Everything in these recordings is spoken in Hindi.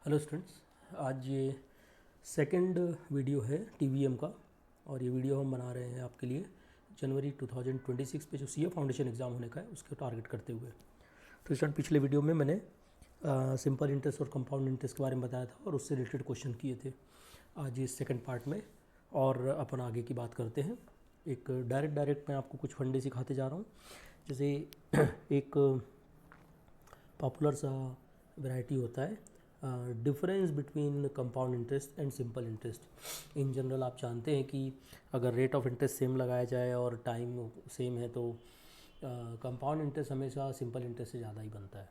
हेलो स्टूडेंट्स, आज ये सेकंड वीडियो है टीवीएम का। और ये वीडियो हम बना रहे हैं आपके लिए जनवरी 2026 पे जो सीए फाउंडेशन एग्ज़ाम होने का है उसके टारगेट करते हुए। तो स्टूडेंट, पिछले वीडियो में मैंने सिंपल इंटरेस्ट और कंपाउंड इंटरेस्ट के बारे में बताया था और उससे रिलेटेड क्वेश्चन किए थे। आज इस सेकंड पार्ट में और अपन आगे की बात करते हैं। एक डायरेक्ट मैं आपको कुछ फंडे सिखाते जा रहा हूँ। जैसे एक पॉपुलर सा वैरायटी होता है difference between compound interest and simple interest. In general आप जानते हैं कि अगर रेट ऑफ इंटरेस्ट सेम लगाया जाए और टाइम सेम है तो कंपाउंड इंटरेस्ट हमेशा सिंपल इंटरेस्ट से ज़्यादा ही बनता है।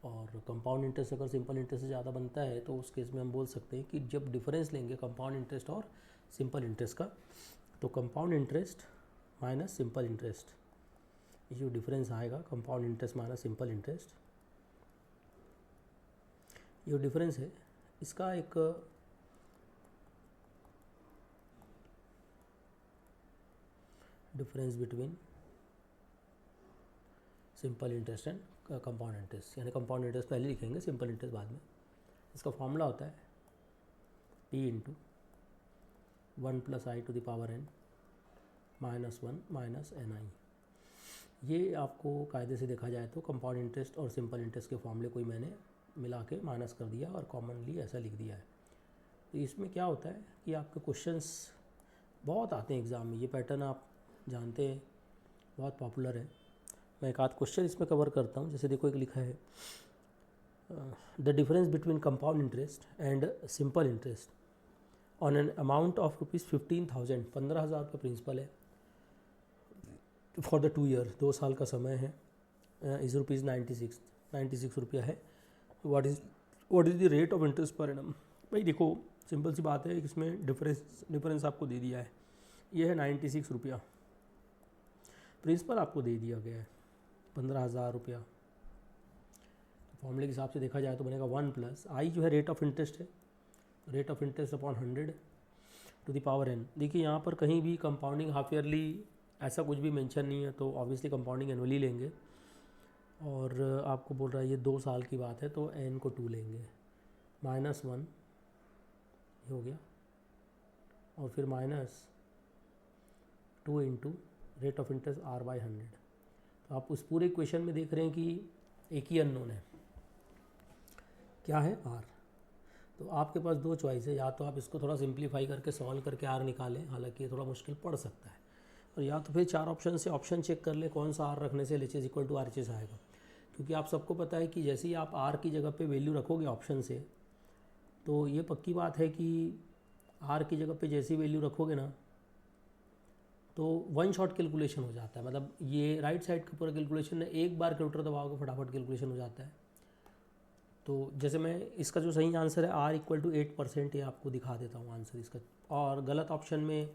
और कंपाउंड इंटरेस्ट अगर सिंपल इंटरेस्ट से ज़्यादा बनता है तो उस केस में हम बोल सकते हैं कि जब डिफरेंस लेंगे कंपाउंड इंटरेस्ट और सिंपल इंटरेस्ट का, तो compound interest minus simple interest, ये जो डिफरेंस आएगा compound interest minus simple interest, ये डिफरेंस है इसका एक difference between simple interest and compound interest, यानी कंपाउंड इंटरेस्ट पहले लिखेंगे, सिंपल इंटरेस्ट बाद में। इसका फॉर्मूला होता है P into 1 plus I to the power n minus 1 minus NI। ये आपको कायदे से देखा जाए तो कंपाउंड इंटरेस्ट और सिंपल इंटरेस्ट के फॉर्मूले को ही मैंने मिला के माइनस कर दिया और कॉमनली ऐसा लिख दिया है। तो इसमें क्या होता है कि आपके क्वेश्चंस बहुत आते हैं एग्ज़ाम में, ये पैटर्न आप जानते हैं, बहुत पॉपुलर है। मैं एक आध क्वेश्चन इसमें कवर करता हूँ। जैसे देखो, एक लिखा है the difference between compound interest and simple interest on an amount of ₹15,000, 15,000 रुपये प्रिंसिपल है फॉर द 2 ईयर, 2 साल का समय है, इज़ ₹96 रुपया है। What is the rate of interest per annum. भाई देखो, सिंपल सी बात है, इसमें डिफरेंस आपको दे दिया है, ये है 96 रुपया, प्रिंसिपल आपको दे दिया गया है 15,000 रुपया। फॉर्मूले के हिसाब से देखा जाए तो बनेगा 1 प्लस आई, जो है रेट ऑफ इंटरेस्ट है, rate of interest upon 100 to the power n। देखिए यहाँ पर कहीं भी कंपाउंडिंग हाफ ईयरली ऐसा कुछ भी मेंशन नहीं है, तो ऑब्वियसली कंपाउंडिंग एनुअली लेंगे। और आपको बोल रहा है ये 2 साल की बात है तो n को 2 लेंगे, माइनस 1 हो गया, और फिर minus 2 into rate of interest R/100। तो आप उस पूरे इक्वेशन में देख रहे हैं कि एक ही अननोन है, क्या है R। तो आपके पास 2 चॉइस है, या तो आप इसको थोड़ा सिंप्लीफाई करके सॉल्व करके R निकालें, हालांकि ये थोड़ा मुश्किल पड़ सकता है, और या तो फिर 4 ऑप्शन से ऑप्शन चेक कर ले कौन सा R रखने से LHS इक्वल टू RHS आएगा। क्योंकि आप सबको पता है कि जैसे ही आप R की जगह पे वैल्यू रखोगे ऑप्शन से, तो ये पक्की बात है कि R की जगह पे जैसी वैल्यू रखोगे ना, तो वन शॉट कैलकुलेशन हो जाता है। मतलब ये राइट साइड का पूरा कैलकुलेशन है, एक बार कैलकुलेटर दबाओगे फटाफट कैलकुलेशन हो जाता है। तो जैसे मैं इसका जो सही आंसर है R इक्वल टू 8%, ये आपको दिखा देता हूँ आंसर इसका, और गलत ऑप्शन में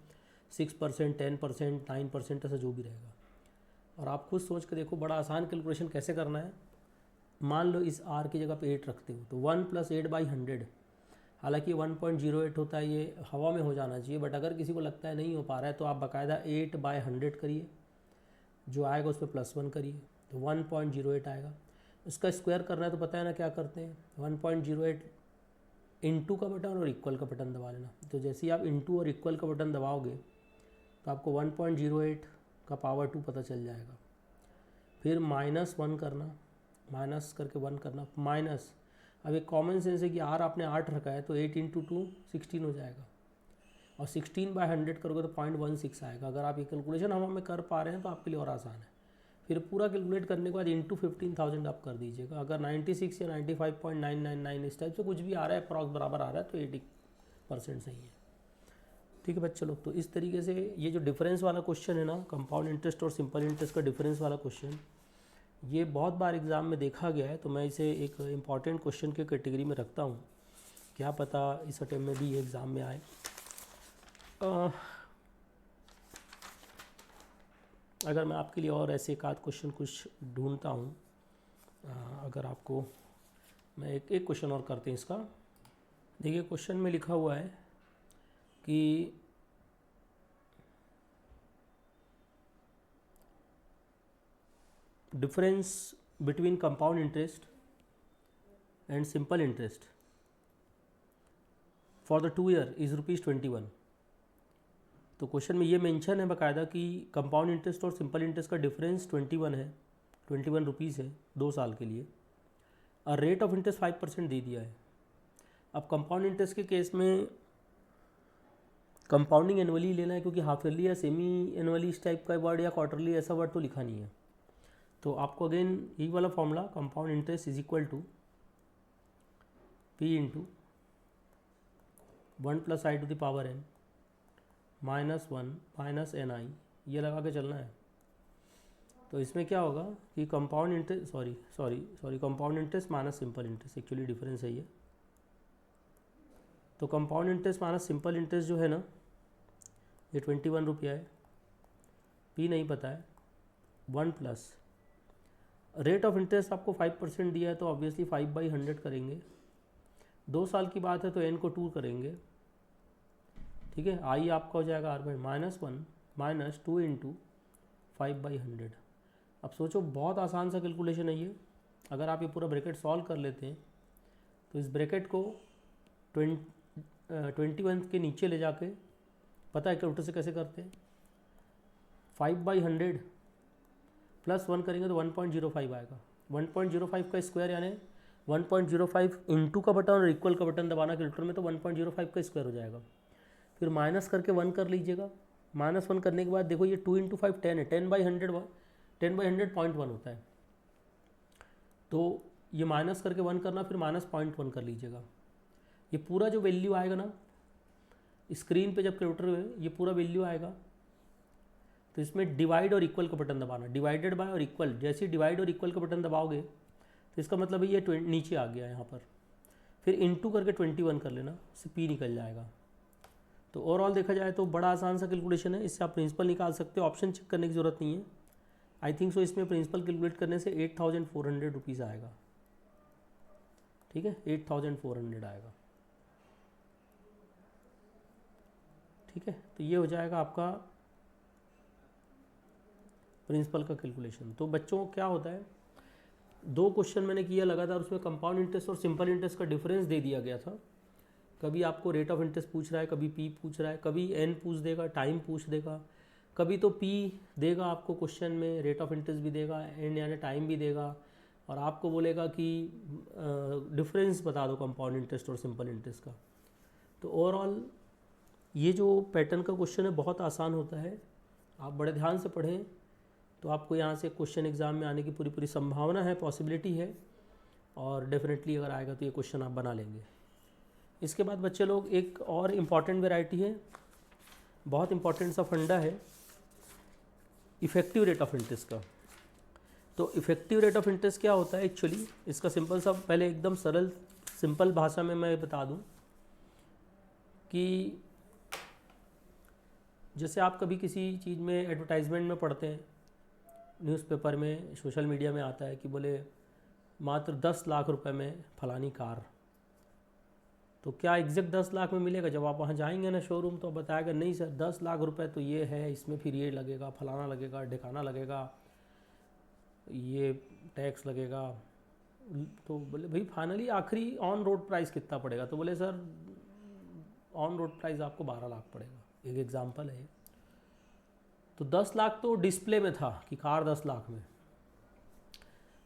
6%, 10%, 9% ऐसा जो भी रहेगा। और आप खुद सोच के देखो, बड़ा आसान कैलकुलेशन कैसे करना है। मान लो इस R की जगह पे 8 रखते हो तो 1 प्लस 8/100, हालांकि 1.08 होता है, ये हवा में हो जाना चाहिए, बट अगर किसी को लगता है नहीं हो पा रहा है तो आप बाकायदा 8/100 करिए, जो आएगा उस पर +1 करिए तो 1.08 आएगा। इसका स्क्वायर करना है तो पता है ना क्या करते हैं, 1.08 इंटू का बटन और इक्वल का बटन दबा लेना। तो जैसे ही आप इंटू और इक्वल का बटन दबाओगे तो आपको 1.08 का पावर 2 पता चल जाएगा। फिर -1 करना, माइनस करके 1 करना, माइनस, अब एक कॉमन सेंस है कि R आपने 8 रखा है तो 8 इंटू 2 16 हो जाएगा, और 16/100 करोगे तो 0.16 आएगा। अगर आप ये कैलकुलेशन हम में कर पा रहे हैं तो आपके लिए और आसान है। फिर पूरा कैलकुलेट करने के बाद इंटू 15,000 आप कर दीजिएगा। अगर 96 या 95.999 इस टाइप से कुछ भी आ रहा है, अप्रॉक्स बराबर आ रहा है, तो 80% सही है। ठीक है बच्चे लोग, तो इस तरीके से ये जो डिफरेंस वाला क्वेश्चन है ना, कंपाउंड इंटरेस्ट और सिंपल इंटरेस्ट का डिफरेंस वाला क्वेश्चन, ये बहुत बार एग्ज़ाम में देखा गया है, तो मैं इसे एक इम्पॉर्टेंट क्वेश्चन के कैटेगरी में रखता हूँ। क्या पता इस अटेम्प्ट में भी ये एग्ज़ाम में आए। अगर मैं आपके लिए और ऐसे एक आध क्वेश्चन कुछ ढूंढता हूँ, अगर आपको, मैं एक क्वेश्चन और करते हैं इसका। देखिए क्वेश्चन में लिखा हुआ है कि difference between compound interest and simple interest for the 2 year is ₹21। तो क्वेश्चन में ये मेंशन है बाकायदा कि कंपाउंड इंटरेस्ट और सिंपल इंटरेस्ट का डिफरेंस 21 है, 21 रुपीज़ है 2 साल के लिए, और रेट ऑफ इंटरेस्ट 5% दे दिया है। अब कंपाउंड इंटरेस्ट के केस में कंपाउंडिंग एनुअली लेना है, क्योंकि हाफ ईयरली या सेमी एनुअली इस टाइप का वर्ड या क्वार्टरली ऐसा वर्ड तो लिखा नहीं है। तो आपको अगेन यही वाला formula, compound interest is equal to P into 1 + i⁻n -1 minus NI, ये लगा के चलना है। तो इसमें क्या होगा कि compound interest sorry compound interest minus simple interest, actually difference है ये। तो compound interest minus simple interest जो है ना, ये 21 रुपया है, पी नहीं पता है, 1 प्लस रेट ऑफ इंटरेस्ट आपको 5% दिया है, तो ऑब्वियसली 5/100 करेंगे। 2 साल की बात है तो n को 2 करेंगे, ठीक है। आई आपका हो जाएगा R/-1 माइनस 2 × 5/100। अब सोचो, बहुत आसान सा कैलकुलेशन है ये। अगर आप ये पूरा ब्रैकेट सॉल्व कर लेते हैं तो इस ब्रैकेट को 21 के नीचे ले जाके, पता है कैलकुलेटर से कैसे करते हैं, 5/100 प्लस 1 करेंगे तो 1.05 आएगा। 1.05 का स्क्वायर यानी 1.05 इंटू का बटन और इक्वल का बटन दबाना कैलकुलेटर में, तो 1.05 का स्क्वायर हो जाएगा। फिर माइनस करके 1 कर लीजिएगा। -1 करने के बाद देखो ये 2 × 5 10 है, 10/100 10/100 होता है। तो ये माइनस करके 1 करना, फिर -0.1 कर लीजिएगा। ये पूरा जो वैल्यू आएगा ना स्क्रीन पे, जब कैलकुलेटर में ये पूरा वैल्यू आएगा, तो इसमें डिवाइड और इक्वल का बटन दबाना, डिवाइडेड बाय और इक्वल। जैसे डिवाइड और इक्वल का बटन दबाओगे तो इसका मतलब ये नीचे आ गया यहाँ पर, फिर इंटू करके 21 कर लेना, इससे पी निकल जाएगा। तो ओवरऑल देखा जाए तो बड़ा आसान सा कैलकुलेशन है। इससे आप प्रिंसिपल निकाल सकते हो, ऑप्शन चेक करने की ज़रूरत नहीं है। आई थिंक सो इसमें प्रिंसिपल कैलकुलेट करने से 8400 रुपीज़ आएगा, ठीक है, 8400 आएगा, ठीक है। तो ये हो जाएगा आपका प्रिंसिपल का कैलकुलेशन। तो बच्चों क्या होता है, 2 क्वेश्चन मैंने किया लगातार, उसमें कंपाउंड इंटरेस्ट और सिंपल इंटरेस्ट का डिफरेंस दे दिया गया था। कभी आपको रेट ऑफ इंटरेस्ट पूछ रहा है, कभी पी पूछ रहा है, कभी एन पूछ देगा, टाइम पूछ देगा, कभी तो पी देगा आपको क्वेश्चन में, रेट ऑफ इंटरेस्ट भी देगा, एन यानी टाइम भी देगा, और आपको बोलेगा कि डिफरेंस बता दो कंपाउंड इंटरेस्ट और सिंपल इंटरेस्ट का। तो ओवरऑल ये जो पैटर्न का क्वेश्चन है बहुत आसान होता है। आप बड़े ध्यान से पढ़ें तो आपको यहाँ से क्वेश्चन एग्ज़ाम में आने की पूरी संभावना है, पॉसिबिलिटी है, और डेफिनेटली अगर आएगा तो ये क्वेश्चन आप बना लेंगे। इसके बाद बच्चे लोग एक और इम्पॉर्टेंट वैरायटी है, बहुत इम्पॉर्टेंट सा फंडा है इफ़ेक्टिव रेट ऑफ इंटरेस्ट का। तो इफ़ेक्टिव रेट ऑफ इंटरेस्ट क्या होता है एक्चुअली, इसका सिंपल सा, पहले एकदम सरल सिंपल भाषा में मैं बता दूं कि जैसे आप कभी किसी चीज़ में एडवर्टाइजमेंट में पढ़ते हैं, न्यूज़पेपर में, सोशल मीडिया में आता है कि बोले मात्र 10 लाख रुपए में फलानी कार। तो क्या एग्जैक्ट 10 लाख में मिलेगा? जब आप वहाँ जाएंगे ना शोरूम तो बताएगा नहीं सर 10 लाख रुपए तो ये है, इसमें फिर ये लगेगा, फलाना लगेगा, ढिकाना लगेगा, ये टैक्स लगेगा। तो बोले भाई फाइनली आखिरी ऑन रोड प्राइस कितना पड़ेगा? तो बोले सर ऑन रोड प्राइस आपको 12 लाख पड़ेगा। एक एग्जांपल है। तो 10 लाख तो डिस्प्ले में था कि कार 10 लाख में।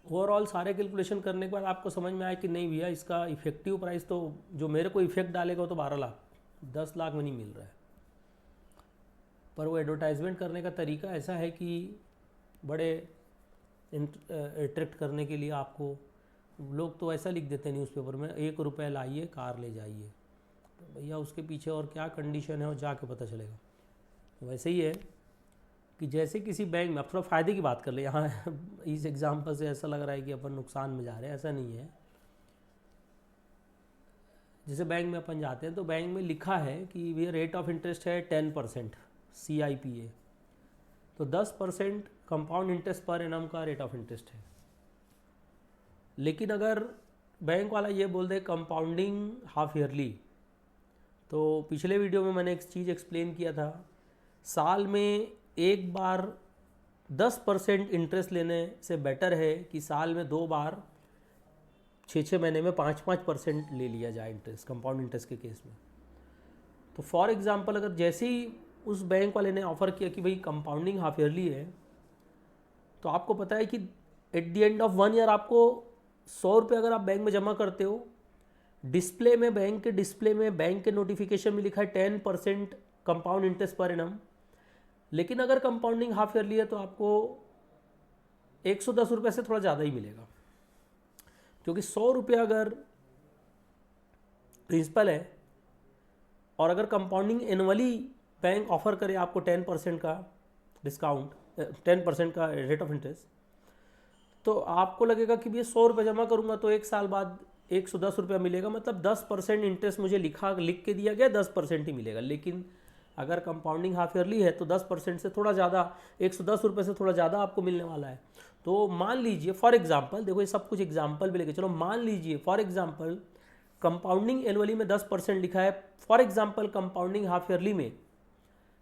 ओवरऑल सारे कैलकुलेशन करने के बाद आपको समझ में आया कि नहीं भैया इसका इफेक्टिव प्राइस तो जो मेरे को इफेक्ट डालेगा वो तो 12 लाख, 10 लाख में नहीं मिल रहा है। पर वो एडवर्टाइजमेंट करने का तरीका ऐसा है कि बड़े अट्रैक्ट करने के लिए आपको लोग तो ऐसा लिख देते हैं न्यूज़पेपर में, 1 रुपये लाइए कार ले जाइए। तो भैया उसके पीछे और क्या कंडीशन है वो जाके पता चलेगा। वैसे ही है कि जैसे किसी बैंक में, अब थोड़ा फ़ायदे की बात कर ले, यहाँ इस एग्जाम्पल से ऐसा लग रहा है कि अपन नुकसान में जा रहे हैं, ऐसा नहीं है। जैसे बैंक में अपन जाते हैं तो बैंक में लिखा है कि भैया रेट ऑफ इंटरेस्ट है 10% CIPA, तो 10% कंपाउंड इंटरेस्ट पर एनम का रेट ऑफ इंटरेस्ट है। लेकिन अगर बैंक वाला ये बोल दे कंपाउंडिंग हाफ ईयरली, तो पिछले वीडियो में मैंने एक चीज़ एक्सप्लेन किया था, साल में एक बार 10% इंटरेस्ट लेने से बेटर है कि साल में 2 बार 6-6 महीने में 5-5% ले लिया जाए इंटरेस्ट, कंपाउंड इंटरेस्ट के केस में। तो फॉर एग्जांपल अगर जैसे ही उस बैंक वाले ने ऑफ़र किया कि भाई कंपाउंडिंग हाफ ईयरली है, तो आपको पता है कि eight the end of 1 year आपको 100 रुपये अगर आप बैंक में जमा करते हो, डिस्प्ले में बैंक के डिस्प्ले में बैंक के नोटिफिकेशन में लिखा है 10% कंपाउंड इंटरेस्ट पर एनम, लेकिन अगर कंपाउंडिंग हाफ ईयरली है तो आपको 110 रुपये से थोड़ा ज़्यादा ही मिलेगा, क्योंकि 100 रुपये अगर प्रिंसिपल है और अगर कंपाउंडिंग एनुअली बैंक ऑफर करे आपको 10% का डिस्काउंट, 10% का रेट ऑफ इंटरेस्ट, तो आपको लगेगा कि भैया 100 रुपये जमा करूँगा तो 1 साल बाद 110 रुपया मिलेगा, मतलब 10% इंटरेस्ट मुझे लिख के दिया गया, 10% ही मिलेगा। लेकिन अगर कंपाउंडिंग हाफ ईयरली है तो 10% से थोड़ा ज़्यादा, 110 रुपये से थोड़ा ज़्यादा आपको मिलने वाला है। तो मान लीजिए फॉर एग्जांपल, देखो ये सब कुछ एग्जांपल भी लेके चलो, मान लीजिए फॉर एग्जांपल कंपाउंडिंग एनुअली में 10% लिखा है, for example compounding half yearly में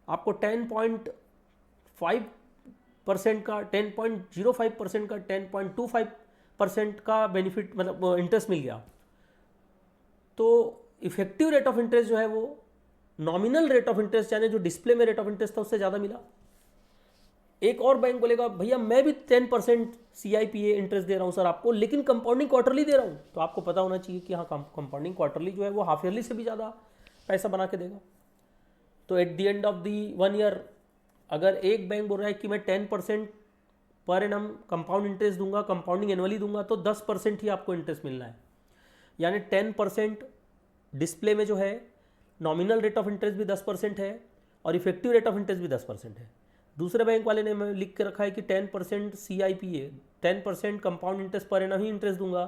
आपको 10.5% का, 10.05% का, 10.25% का बेनिफिट मतलब इंटरेस्ट मिल गया, तो इफेक्टिव रेट ऑफ इंटरेस्ट जो है वो नॉमिनल रेट ऑफ इंटरेस्ट यानी जो डिस्प्ले में रेट ऑफ इंटरेस्ट था उससे ज़्यादा मिला। एक और बैंक बोलेगा भैया मैं भी 10% CIPA इंटरेस्ट दे रहा हूँ सर आपको, लेकिन कंपाउंडिंग क्वार्टरली दे रहा हूँ, तो आपको पता होना चाहिए कि हाँ कंपाउंडिंग क्वार्टरली जो है वो हाफ ईयरली से भी ज़्यादा पैसा बना के देगा। तो eight the end of the 1 year अगर एक बैंक बोल रहा है कि मैं 10% पर एनम कंपाउंड इंटरेस्ट दूंगा, कंपाउंडिंग एनुअली दूंगा, तो 10% ही आपको इंटरेस्ट मिलना है, यानी 10% डिस्प्ले में जो है नॉमिनल रेट ऑफ इंटरेस्ट भी 10% है और इफेक्टिव रेट ऑफ इंटरेस्ट भी 10% है। दूसरे बैंक वाले ने लिख के रखा है कि 10% CIPA, 10% compound interest per annum ही इंटरेस्ट दूंगा,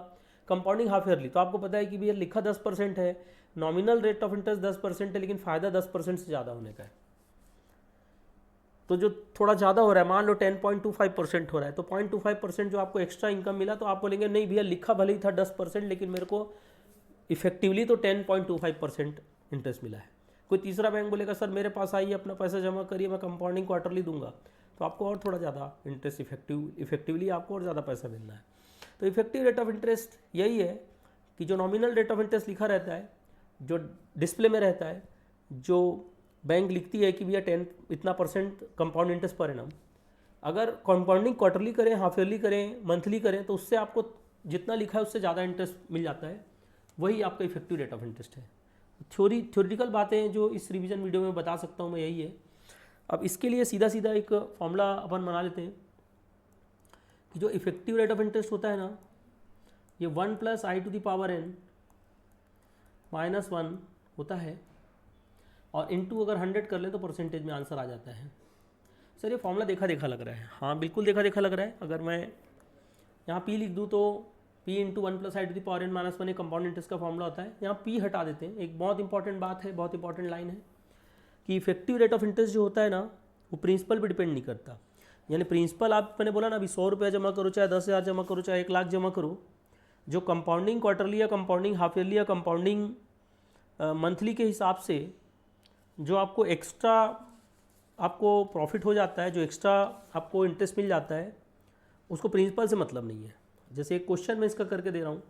कंपाउंडिंग हाफ ईयरली। तो आपको पता है कि भैया लिखा 10% है, नॉमिनल रेट ऑफ इंटरेस्ट 10% है, लेकिन फ़ायदा 10% से ज़्यादा होने का है। तो जो थोड़ा ज़्यादा हो रहा है, मान लो 10.25% हो रहा है, तो 0.25% जो आपको एक्स्ट्रा इनकम मिला, तो आप बोलेंगे नहीं भैया लिखा भले ही था 10%, लेकिन मेरे को इफेक्टिवली तो 10.25% इंटरेस्ट मिला है। कोई तीसरा बैंक बोलेगा सर मेरे पास आइए अपना पैसा जमा करिए, मैं कंपाउंडिंग क्वार्टरली दूंगा, तो आपको और थोड़ा ज़्यादा इंटरेस्ट इफेक्टिवली आपको और ज़्यादा पैसा मिलना है। तो इफेक्टिव रेट ऑफ इंटरेस्ट यही है कि जो नॉमिनल रेट ऑफ इंटरेस्ट लिखा रहता है, जो डिस्प्ले में रहता है, जो बैंक लिखती है कि भैया 10 इतना % कंपाउंड इंटरेस्ट पर एनम, अगर कंपाउंडिंग क्वार्टरली करें, हाफ ईयरली करें, मंथली करें, तो उससे आपको जितना लिखा है उससे ज़्यादा इंटरेस्ट मिल जाता है, वही आपका इफेक्टिव रेट ऑफ इंटरेस्ट है। थ्योरेटिकल बातें जो इस रिवीजन वीडियो में बता सकता हूँ मैं यही है। अब इसके लिए सीधा सीधा एक फॉर्मूला अपन बना लेते हैं कि जो इफेक्टिव रेट ऑफ इंटरेस्ट होता है ना, ये 1 + i⁻n -1 होता है, और इनटू अगर 100 कर लें तो परसेंटेज में आंसर आ जाता है। सर ये फॉर्मूला देखा देखा लग रहा है, हाँ बिल्कुल देखा देखा लग रहा है। अगर मैं यहाँ P लिख दूँ तो P × 1 + i⁻n -1 एक कंपाउंड इंटरेस्ट का फॉर्मूला होता है। यहाँ P हटा देते हैं। एक बहुत इंपॉर्टेंट बात है, बहुत इंपॉर्टेंट लाइन है कि इफेक्टिव रेट ऑफ इंटरेस्ट जो होता है ना, वो प्रिंसिपल पर डिपेंड नहीं करता। यानी प्रिंसिपल आप, मैंने बोला ना अभी 100 रुपया जमा करो, चाहे 10,000 जमा करो, चाहे 1 लाख जमा करो, जो कंपाउंडिंग क्वार्टरली या कंपाउंडिंग हाफ ईयरली या कंपाउंडिंग मंथली के हिसाब से जो आपको एक्स्ट्रा आपको प्रॉफिट हो जाता है, जो एक्स्ट्रा आपको इंटरेस्ट मिल जाता है, उसको प्रिंसिपल से मतलब नहीं है। जैसे एक क्वेश्चन मैं इसका करके दे रहा हूँ,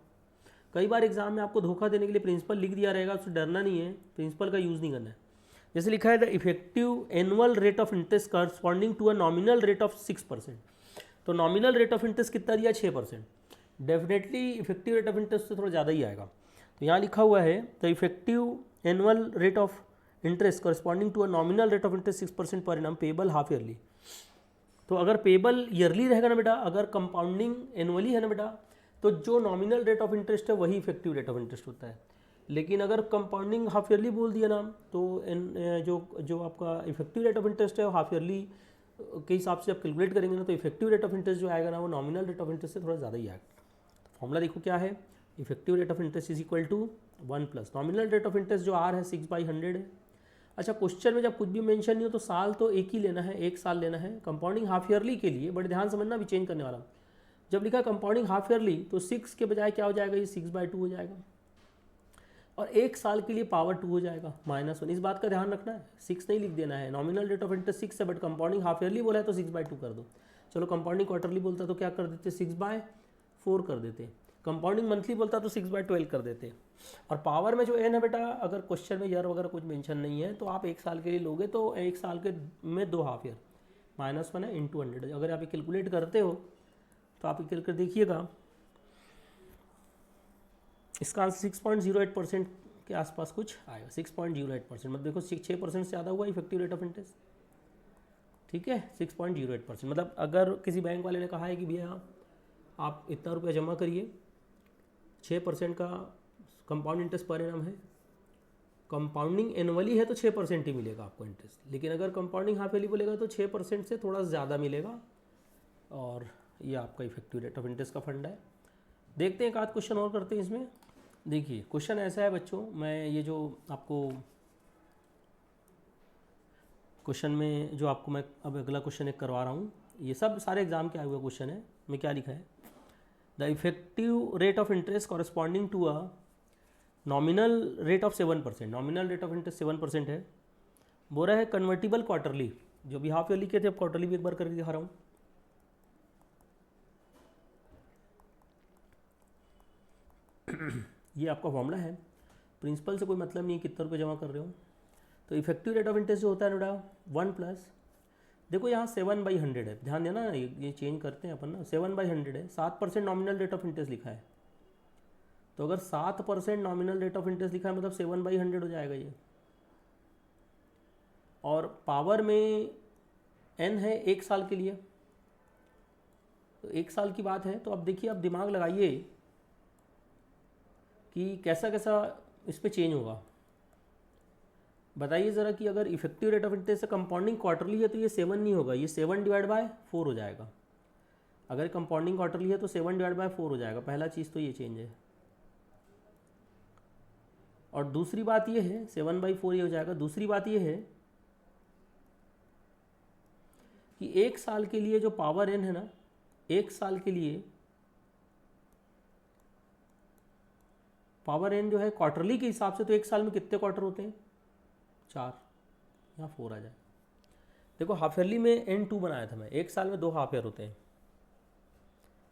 कई बार एग्जाम में आपको धोखा देने के लिए प्रिंसिपल लिख दिया रहेगा, उससे डरना नहीं है, प्रिंसिपल का यूज़ नहीं करना है। जैसे लिखा है the effective annual rate of interest corresponding to a nominal rate of 6%, तो नॉमिनल रेट ऑफ इंटरेस्ट कितना दिया, 6%, definitely effective rate of interest से थोड़ा ज़्यादा ही आएगा। तो यहाँ लिखा हुआ है the effective annual rate of interest corresponding to a nominal rate of interest 6% per annum payable half yearly. तो अगर पेबल ईयरली रहेगा ना बेटा, अगर कंपाउंडिंग एनुअली है ना बेटा, तो जो नॉमिनल रेट ऑफ इंटरेस्ट है वही इफेक्टिव रेट ऑफ इंटरेस्ट होता है। लेकिन अगर कंपाउंडिंग हाफ ईयरली बोल दिया ना, तो जो आपका इफेक्टिव रेट ऑफ इंटरेस्ट है हाफ ईयरली के हिसाब से आप कैलकुलेट करेंगे ना, तो इफेक्टिव रेट ऑफ इंटरेस्ट जो आएगा ना, वो नॉमिनल रेट ऑफ इंटरेस्ट से थोड़ा ज़्यादा ही आएगा। फॉर्मूला देखो क्या है, effective rate of interest is equal to 1 + nominal rate of interest जो R है 6/100 है। अच्छा, क्वेश्चन में जब कुछ भी मेंशन नहीं हो तो साल तो एक ही लेना है, 1 साल लेना है। कंपाउंडिंग हाफ ईयरली के लिए बड़े ध्यान समझना, भी चेंज करने वाला हूँ। जब लिखा कंपाउंडिंग हाफ ईयरली तो 6 के बजाय क्या हो जाएगा, ये 6/2 हो जाएगा, और 1 साल के लिए पावर 2 हो जाएगा -1। इस बात का ध्यान रखना है, 6 नहीं लिख देना है। नॉमिनल रेट ऑफ इंटरेस्ट 6 है, बट कंपाउंडिंग हाफ ईयरली बोला है तो 6/2 कर दो। चलो कंपाउंडिंग क्वार्टरली बोलता तो क्या कर देते, 6/4 कर देते। कंपाउंडिंग मंथली बोलता तो 6/12 कर देते। और पावर में जो n है बेटा, अगर क्वेश्चन में ईयर वगैरह कुछ मेंशन नहीं है तो आप 1 साल के लिए लोगे तो 1 साल के में 2 हाफ ईयर -1 है इंटू 100। अगर आप कैलकुलेट करते हो तो आप कैलकुलेट देखिएगा, इसका आंसर 6.08% के आसपास कुछ आएगा। 6.08% मतलब देखो 6% से ज़्यादा हुआ इफेक्टिव रेट ऑफ इंटरेस्ट। ठीक है, 6.08% मतलब अगर किसी बैंक वाले ने कहा है कि भैया आप इतना रुपया जमा करिए, 6% का कंपाउंड इंटरेस्ट पर एनम है, कंपाउंडिंग एनुअली है तो 6% ही मिलेगा आपको इंटरेस्ट। लेकिन अगर कंपाउंडिंग हाफ ईयरली बोलेगा तो 6% से थोड़ा ज़्यादा मिलेगा। और ये आपका इफेक्टिव रेट ऑफ इंटरेस्ट का फंड है। देखते हैं एक आध क्वेश्चन और करते हैं इसमें। देखिए क्वेश्चन ऐसा है बच्चों, मैं ये जो आपको क्वेश्चन में जो आपको मैं अब अगला क्वेश्चन एक करवा रहा हूँ, ये सब सारे एग्जाम के आए हुए क्वेश्चन है। मैं क्या लिखा है, the effective rate of interest corresponding to a nominal rate of 7%। Nominal rate of interest 7% है। बोल रहा है कन्वर्टिबल क्वार्टरली, जो भी हाफ ईयरली के थे अब क्वार्टरली भी एक बार करके दिखा रहा हूँ। ये आपका फॉर्मूला है, प्रिंसिपल से कोई मतलब नहीं कितना रुपये जमा कर रहे हो। तो इफेक्टिव रेट ऑफ इंटरेस्ट जो होता है बेटा 1 प्लस, देखो यहाँ 7/100 है, ध्यान देना, ये चेंज करते हैं अपन ना, 7/100 है। 7% नॉमिनल रेट ऑफ इंटरेस्ट लिखा है, तो अगर 7% नॉमिनल रेट ऑफ इंटरेस्ट लिखा है मतलब 7/100 हो जाएगा ये। और पावर में n है 1 साल के लिए, तो 1 साल की बात है। तो अब देखिए, अब दिमाग लगाइए कि कैसा कैसा इस पर चेंज होगा। बताइए ज़रा कि अगर इफेक्टिव रेट ऑफ इंटरेस्ट से कंपाउंडिंग क्वार्टरली है तो ये 7 नहीं होगा, ये 7/4 हो जाएगा। अगर कंपाउंडिंग क्वार्टरली है तो 7/4 हो जाएगा। पहला चीज़ तो ये चेंज है। और दूसरी बात ये है 7/4 ये हो जाएगा। दूसरी बात ये है कि 1 साल के लिए जो पावर n है ना, 1 साल के लिए पावर n जो है क्वार्टरली के हिसाब से, तो 1 साल में कितने क्वार्टर होते हैं, 4, यहाँ 4 आ जाए। देखो हाफ ईयरली में n2 बनाया था मैं, 1 साल में 2 हाफ ईयर होते हैं।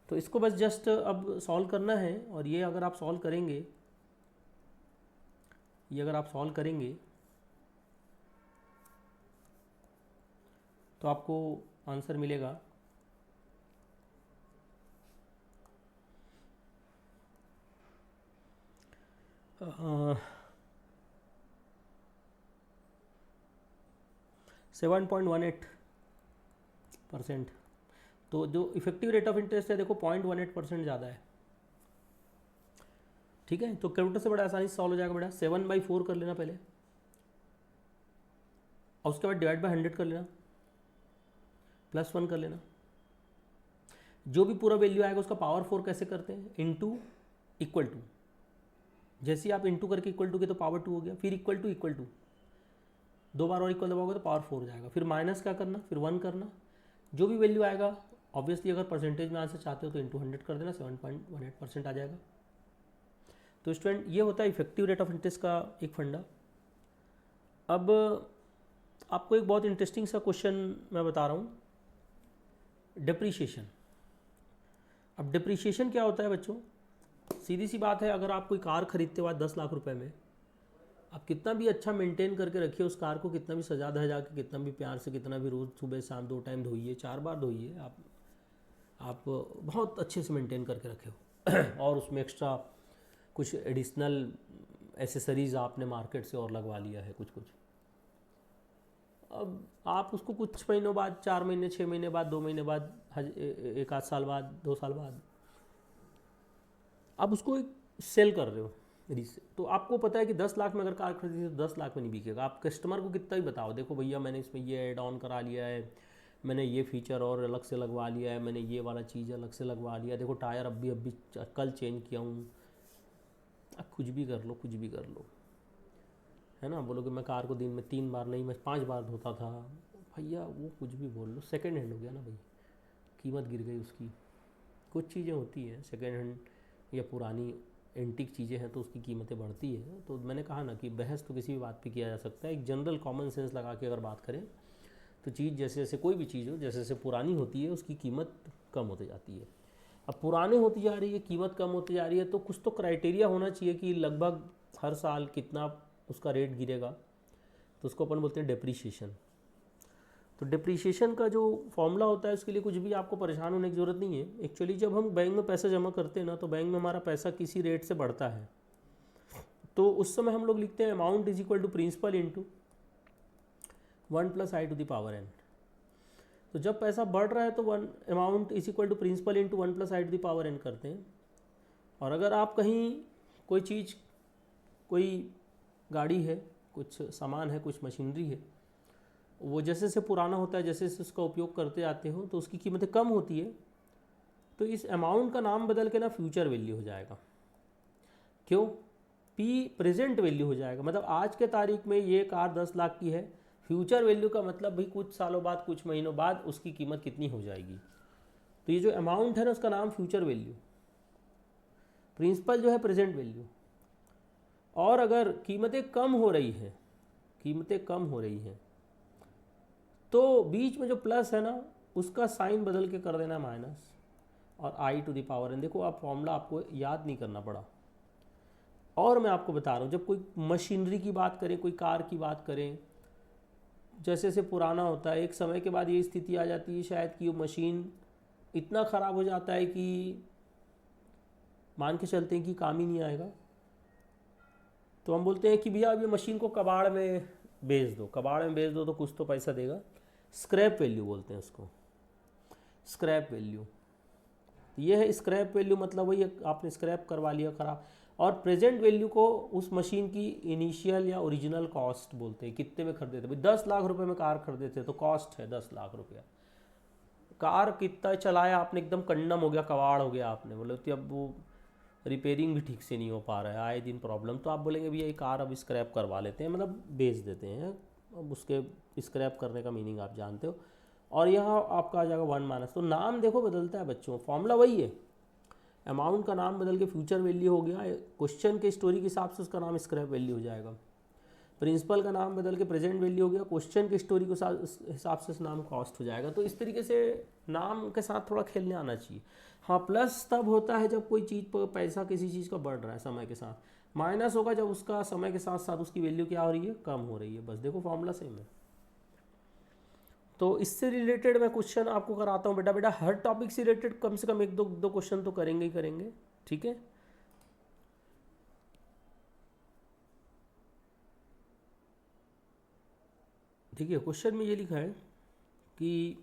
तो इसको बस जस्ट अब सॉल्व करना है। और ये अगर आप सॉल्व करेंगे, ये अगर आप सॉल्व करेंगे तो आपको आंसर मिलेगा 7.18%। तो जो इफेक्टिव रेट ऑफ इंटरेस्ट है देखो 0.18% ज़्यादा है। ठीक है, तो कैलकुलेटर से बड़ा आसानी से सॉल्व हो जाएगा बेटा। 7/4 कर लेना पहले, और उसके बाद डिवाइड बाय 100 कर लेना, +1 कर लेना। जो भी पूरा वैल्यू आएगा उसका पावर 4 कैसे करते हैं, इनटू इक्वल टू। जैसे ही आप इनटू करके इक्वल टू के तो पावर 2 हो गया, फिर इक्वल टू 2 बार और इक्वल दबाओगे तो पावर 4 हो जाएगा। फिर माइनस क्या करना, फिर 1 करना। जो भी वैल्यू आएगा, ऑब्वियसली अगर परसेंटेज में आंसर चाहते हो तो इंटू 100 कर देना, 7.18% आ जाएगा। तो स्टूडेंट ये होता है इफेक्टिव रेट ऑफ इंटरेस्ट का एक फंडा। अब आपको एक बहुत इंटरेस्टिंग सा क्वेश्चन मैं बता रहा हूँ, डिप्रिशिएशन। अब डिप्रिशिएशन क्या होता है बच्चों, सीधी सी बात है, अगर आप कोई कार खरीदते हो 10 लाख रुपए में, आप कितना भी अच्छा मेंटेन करके रखिए उस कार को, कितना भी सजा धजा के, कितना भी प्यार से, कितना भी रोज़ सुबह शाम 2 टाइम धोइए, 4 बार धोइए, आप बहुत अच्छे से मेंटेन करके रखे हो और उसमें एक्स्ट्रा कुछ एडिशनल एसेसरीज़ आपने मार्केट से और लगवा लिया है कुछ। अब आप उसको कुछ महीनों बाद, 4 महीने, 6 महीने बाद, 2 महीने बाद, 1 आध साल बाद, 2 साल बाद आप उसको सेल कर रहे हो, तो आपको पता है कि 10 लाख में अगर कार खरीदी तो 10 लाख में नहीं बिकेगा। आप कस्टमर को कितना ही बताओ, देखो भैया मैंने इसमें ये ऐड ऑन करा लिया है, मैंने ये फीचर और अलग से लगवा लिया है, मैंने ये वाला चीज़ अलग से लगवा लिया, देखो टायर अभी कल चेंज किया हूँ। आप कुछ भी कर लो, है ना। बोलो कि मैं कार को दिन में 3 बार नहीं, मैं 5 बार धोता था, भैया वो कुछ भी बोल लो, सेकेंड हैंड हो गया ना भाई, कीमत गिर गई उसकी। कुछ चीज़ें होती हैं सेकेंड हैंड या पुरानी एंटीक चीज़ें हैं तो उसकी कीमतें बढ़ती है। तो मैंने कहा ना कि बहस तो किसी भी बात पे किया जा सकता है, एक जनरल कॉमन सेंस लगा के अगर बात करें तो चीज़ जैसे जैसे कोई भी चीज़ हो, जैसे जैसे पुरानी होती है उसकी कीमत कम होती जाती है। अब पुराने होती जा रही है, कीमत कम होती जा रही है, तो कुछ तो क्राइटेरिया होना चाहिए कि लगभग हर साल कितना उसका रेट गिरेगा, तो उसको अपन बोलते हैं डेप्रीशिएशन। तो डिप्रिशिएशन का जो फॉर्मूला होता है उसके लिए कुछ भी आपको परेशान होने की ज़रूरत नहीं है। एक्चुअली जब हम बैंक में पैसा जमा करते हैं ना, तो बैंक में हमारा पैसा किसी रेट से बढ़ता है, तो उस समय हम लोग लिखते हैं amount is equal to principal into 1 + i to the power n। तो जब पैसा बढ़ रहा है तो amount is equal to principal into 1 + i to the power n करते हैं। और अगर आप कहीं कोई चीज़, कोई गाड़ी है, कुछ सामान है, कुछ मशीनरी है, वो जैसे से पुराना होता है, जैसे से उसका उपयोग करते आते हो, तो उसकी कीमतें कम होती है, तो इस अमाउंट का नाम बदल के ना फ्यूचर वैल्यू हो जाएगा। क्यों? पी प्रेजेंट वैल्यू हो जाएगा। मतलब आज के तारीख में ये कार 10 लाख की है, फ्यूचर वैल्यू का मतलब भाई कुछ सालों बाद, कुछ महीनों बाद उसकी कीमत कितनी हो जाएगी। तो ये जो अमाउंट है ना, उसका नाम फ्यूचर वैल्यू, प्रिंसिपल जो है प्रेजेंट वैल्यू। और अगर कीमतें कम हो रही हैं, कीमतें कम हो रही हैं, तो बीच में जो प्लस है ना, उसका साइन बदल के कर देना माइनस, और i to the power n। देखो आप फॉर्मूला आपको याद नहीं करना पड़ा। और मैं आपको बता रहा हूँ, जब कोई मशीनरी की बात करें, कोई कार की बात करें, जैसे जैसे पुराना होता है, एक समय के बाद ये स्थिति आ जाती है शायद कि वो मशीन इतना ख़राब हो जाता है कि मान के चलते हैं कि काम ही नहीं आएगा। तो हम बोलते हैं कि भैया अब ये मशीन को कबाड़ में बेच दो, कबाड़ में बेच दो तो कुछ तो पैसा देगा। स्क्रैप वैल्यू बोलते हैं उसको, स्क्रैप वैल्यू। ये है स्क्रैप वैल्यू, मतलब वही आपने स्क्रैप करवा लिया खराब। और प्रेजेंट वैल्यू को उस मशीन की इनिशियल या ओरिजिनल कॉस्ट बोलते हैं। कितने में खरीदे थे भाई? 10 लाख रुपए में कार खरीदे थे तो कॉस्ट है 10 लाख रुपया। कार कितना चलाया आपने, एकदम कंडम हो गया, कबाड़ हो गया, आपने बोले कि अब वो रिपेयरिंग भी ठीक से नहीं हो पा रहा है, आए दिन प्रॉब्लम, तो आप बोलेंगे भैया ये कार अब स्क्रैप करवा लेते हैं, मतलब बेच देते हैं। अब उसके स्क्रैप करने का मीनिंग आप जानते हो। और यहाँ आपका आ जाएगा 1 - तो नाम देखो बदलता है बच्चों, फॉर्मूला वही है। अमाउंट का नाम बदल के फ्यूचर वैल्यू हो गया, क्वेश्चन के स्टोरी के हिसाब से उसका नाम स्क्रैप वैल्यू हो जाएगा। प्रिंसिपल का नाम बदल के प्रेजेंट वैल्यू हो गया, क्वेश्चन के स्टोरी के हिसाब से नाम कॉस्ट हो जाएगा। तो इस तरीके से नाम के साथ थोड़ा खेलने आना चाहिए। हाँ, प्लस तब होता है जब कोई चीज़ पर पैसा किसी चीज़ का बढ़ रहा है समय के साथ, माइनस होगा जब उसका समय के साथ साथ उसकी वैल्यू क्या हो रही है, कम हो रही है। बस देखो फॉर्मूला सेम है। तो इससे रिलेटेड मैं क्वेश्चन आपको कराता हूँ बेटा। हर टॉपिक से रिलेटेड कम से कम एक दो क्वेश्चन तो करेंगे ही करेंगे, ठीक है। देखिए क्वेश्चन में ये लिखा है कि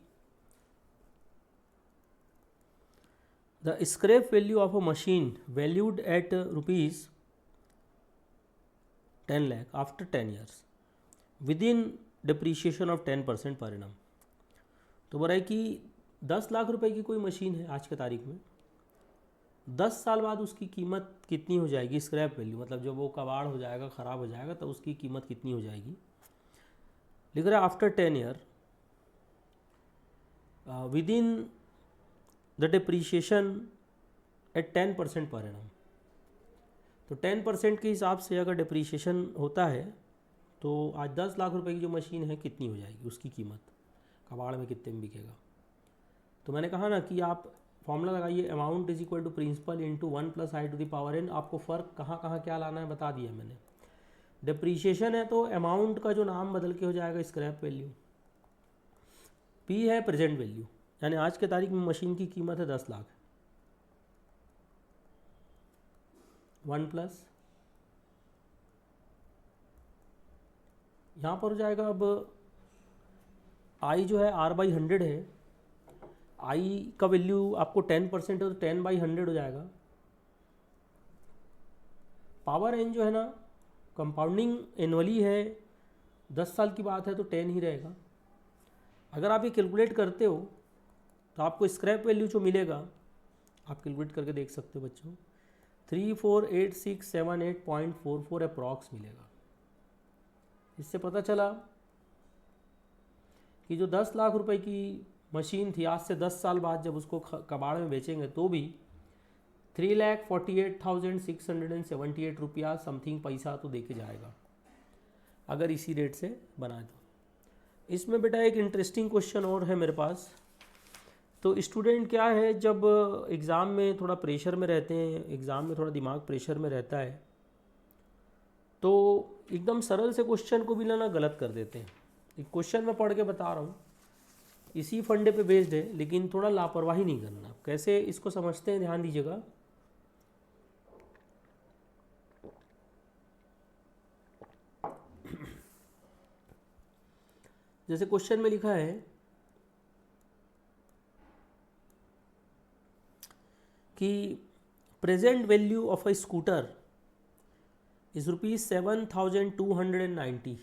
the scrap value of a machine valued at ₹10 lakh after 10 years with in depreciation of 10% per annum. तो बोल रहा है कि 10 लाख रुपए की कोई मशीन है आज के तारीख में, 10 साल बाद उसकी कीमत कितनी हो जाएगी, स्क्रैप वैल्यू, मतलब जब वो कबाड़ हो जाएगा, ख़राब हो जाएगा, तो उसकी कीमत कितनी हो जाएगी। लिख रहा है after 10 year within the depreciation at 10% per annum. तो 10% के हिसाब से अगर डिप्रीशिएशन होता है तो आज 10 लाख रुपए की जो मशीन है कितनी हो जाएगी, उसकी कीमत कबाड़ में कितने में बिकेगा। तो मैंने कहा ना कि आप फॉर्मूला लगाइए, amount is equal to principal into 1 + i to the power n। आपको फ़र्क कहाँ कहाँ क्या लाना है बता दिया मैंने। डिप्रीशिएशन है तो अमाउंट का जो नाम बदल के हो जाएगा स्क्रैप वैल्यू। पी है प्रेजेंट वैल्यू, यानी आज के तारीख में मशीन की कीमत है 10 लाख। 1+ यहाँ पर हो जाएगा, अब i जो है R/100 है, i का वैल्यू आपको 10% है तो 10/100 हो जाएगा। पावर n जो है ना, कंपाउंडिंग एनुअली है, 10 साल की बात है तो 10 ही रहेगा। अगर आप ये कैलकुलेट करते हो तो आपको स्क्रैप वैल्यू जो मिलेगा, आप कैलकुलेट करके देख सकते हो बच्चों, 348678.44 अप्रॉक्स मिलेगा। इससे पता चला कि जो 10 लाख रुपए की मशीन थी, आज से 10 साल बाद जब उसको कबाड़ में बेचेंगे तो भी 3,48,678 रुपया समथिंग पैसा तो देके जाएगा, अगर इसी रेट से बनाए तो। इसमें बेटा एक इंटरेस्टिंग क्वेश्चन और है मेरे पास तो स्टूडेंट क्या है, जब एग्ज़ाम में थोड़ा प्रेशर में रहते हैं, एग्ज़ाम में थोड़ा दिमाग प्रेशर में रहता है, तो एकदम सरल से क्वेश्चन को भी ना गलत कर देते हैं। एक क्वेश्चन मैं पढ़ के बता रहा हूँ, इसी फंडे पे बेस्ड है, लेकिन थोड़ा लापरवाही नहीं करना। कैसे इसको समझते हैं, ध्यान दीजिएगा। जैसे क्वेश्चन में लिखा है कि present value of a scooter is ₹7,290।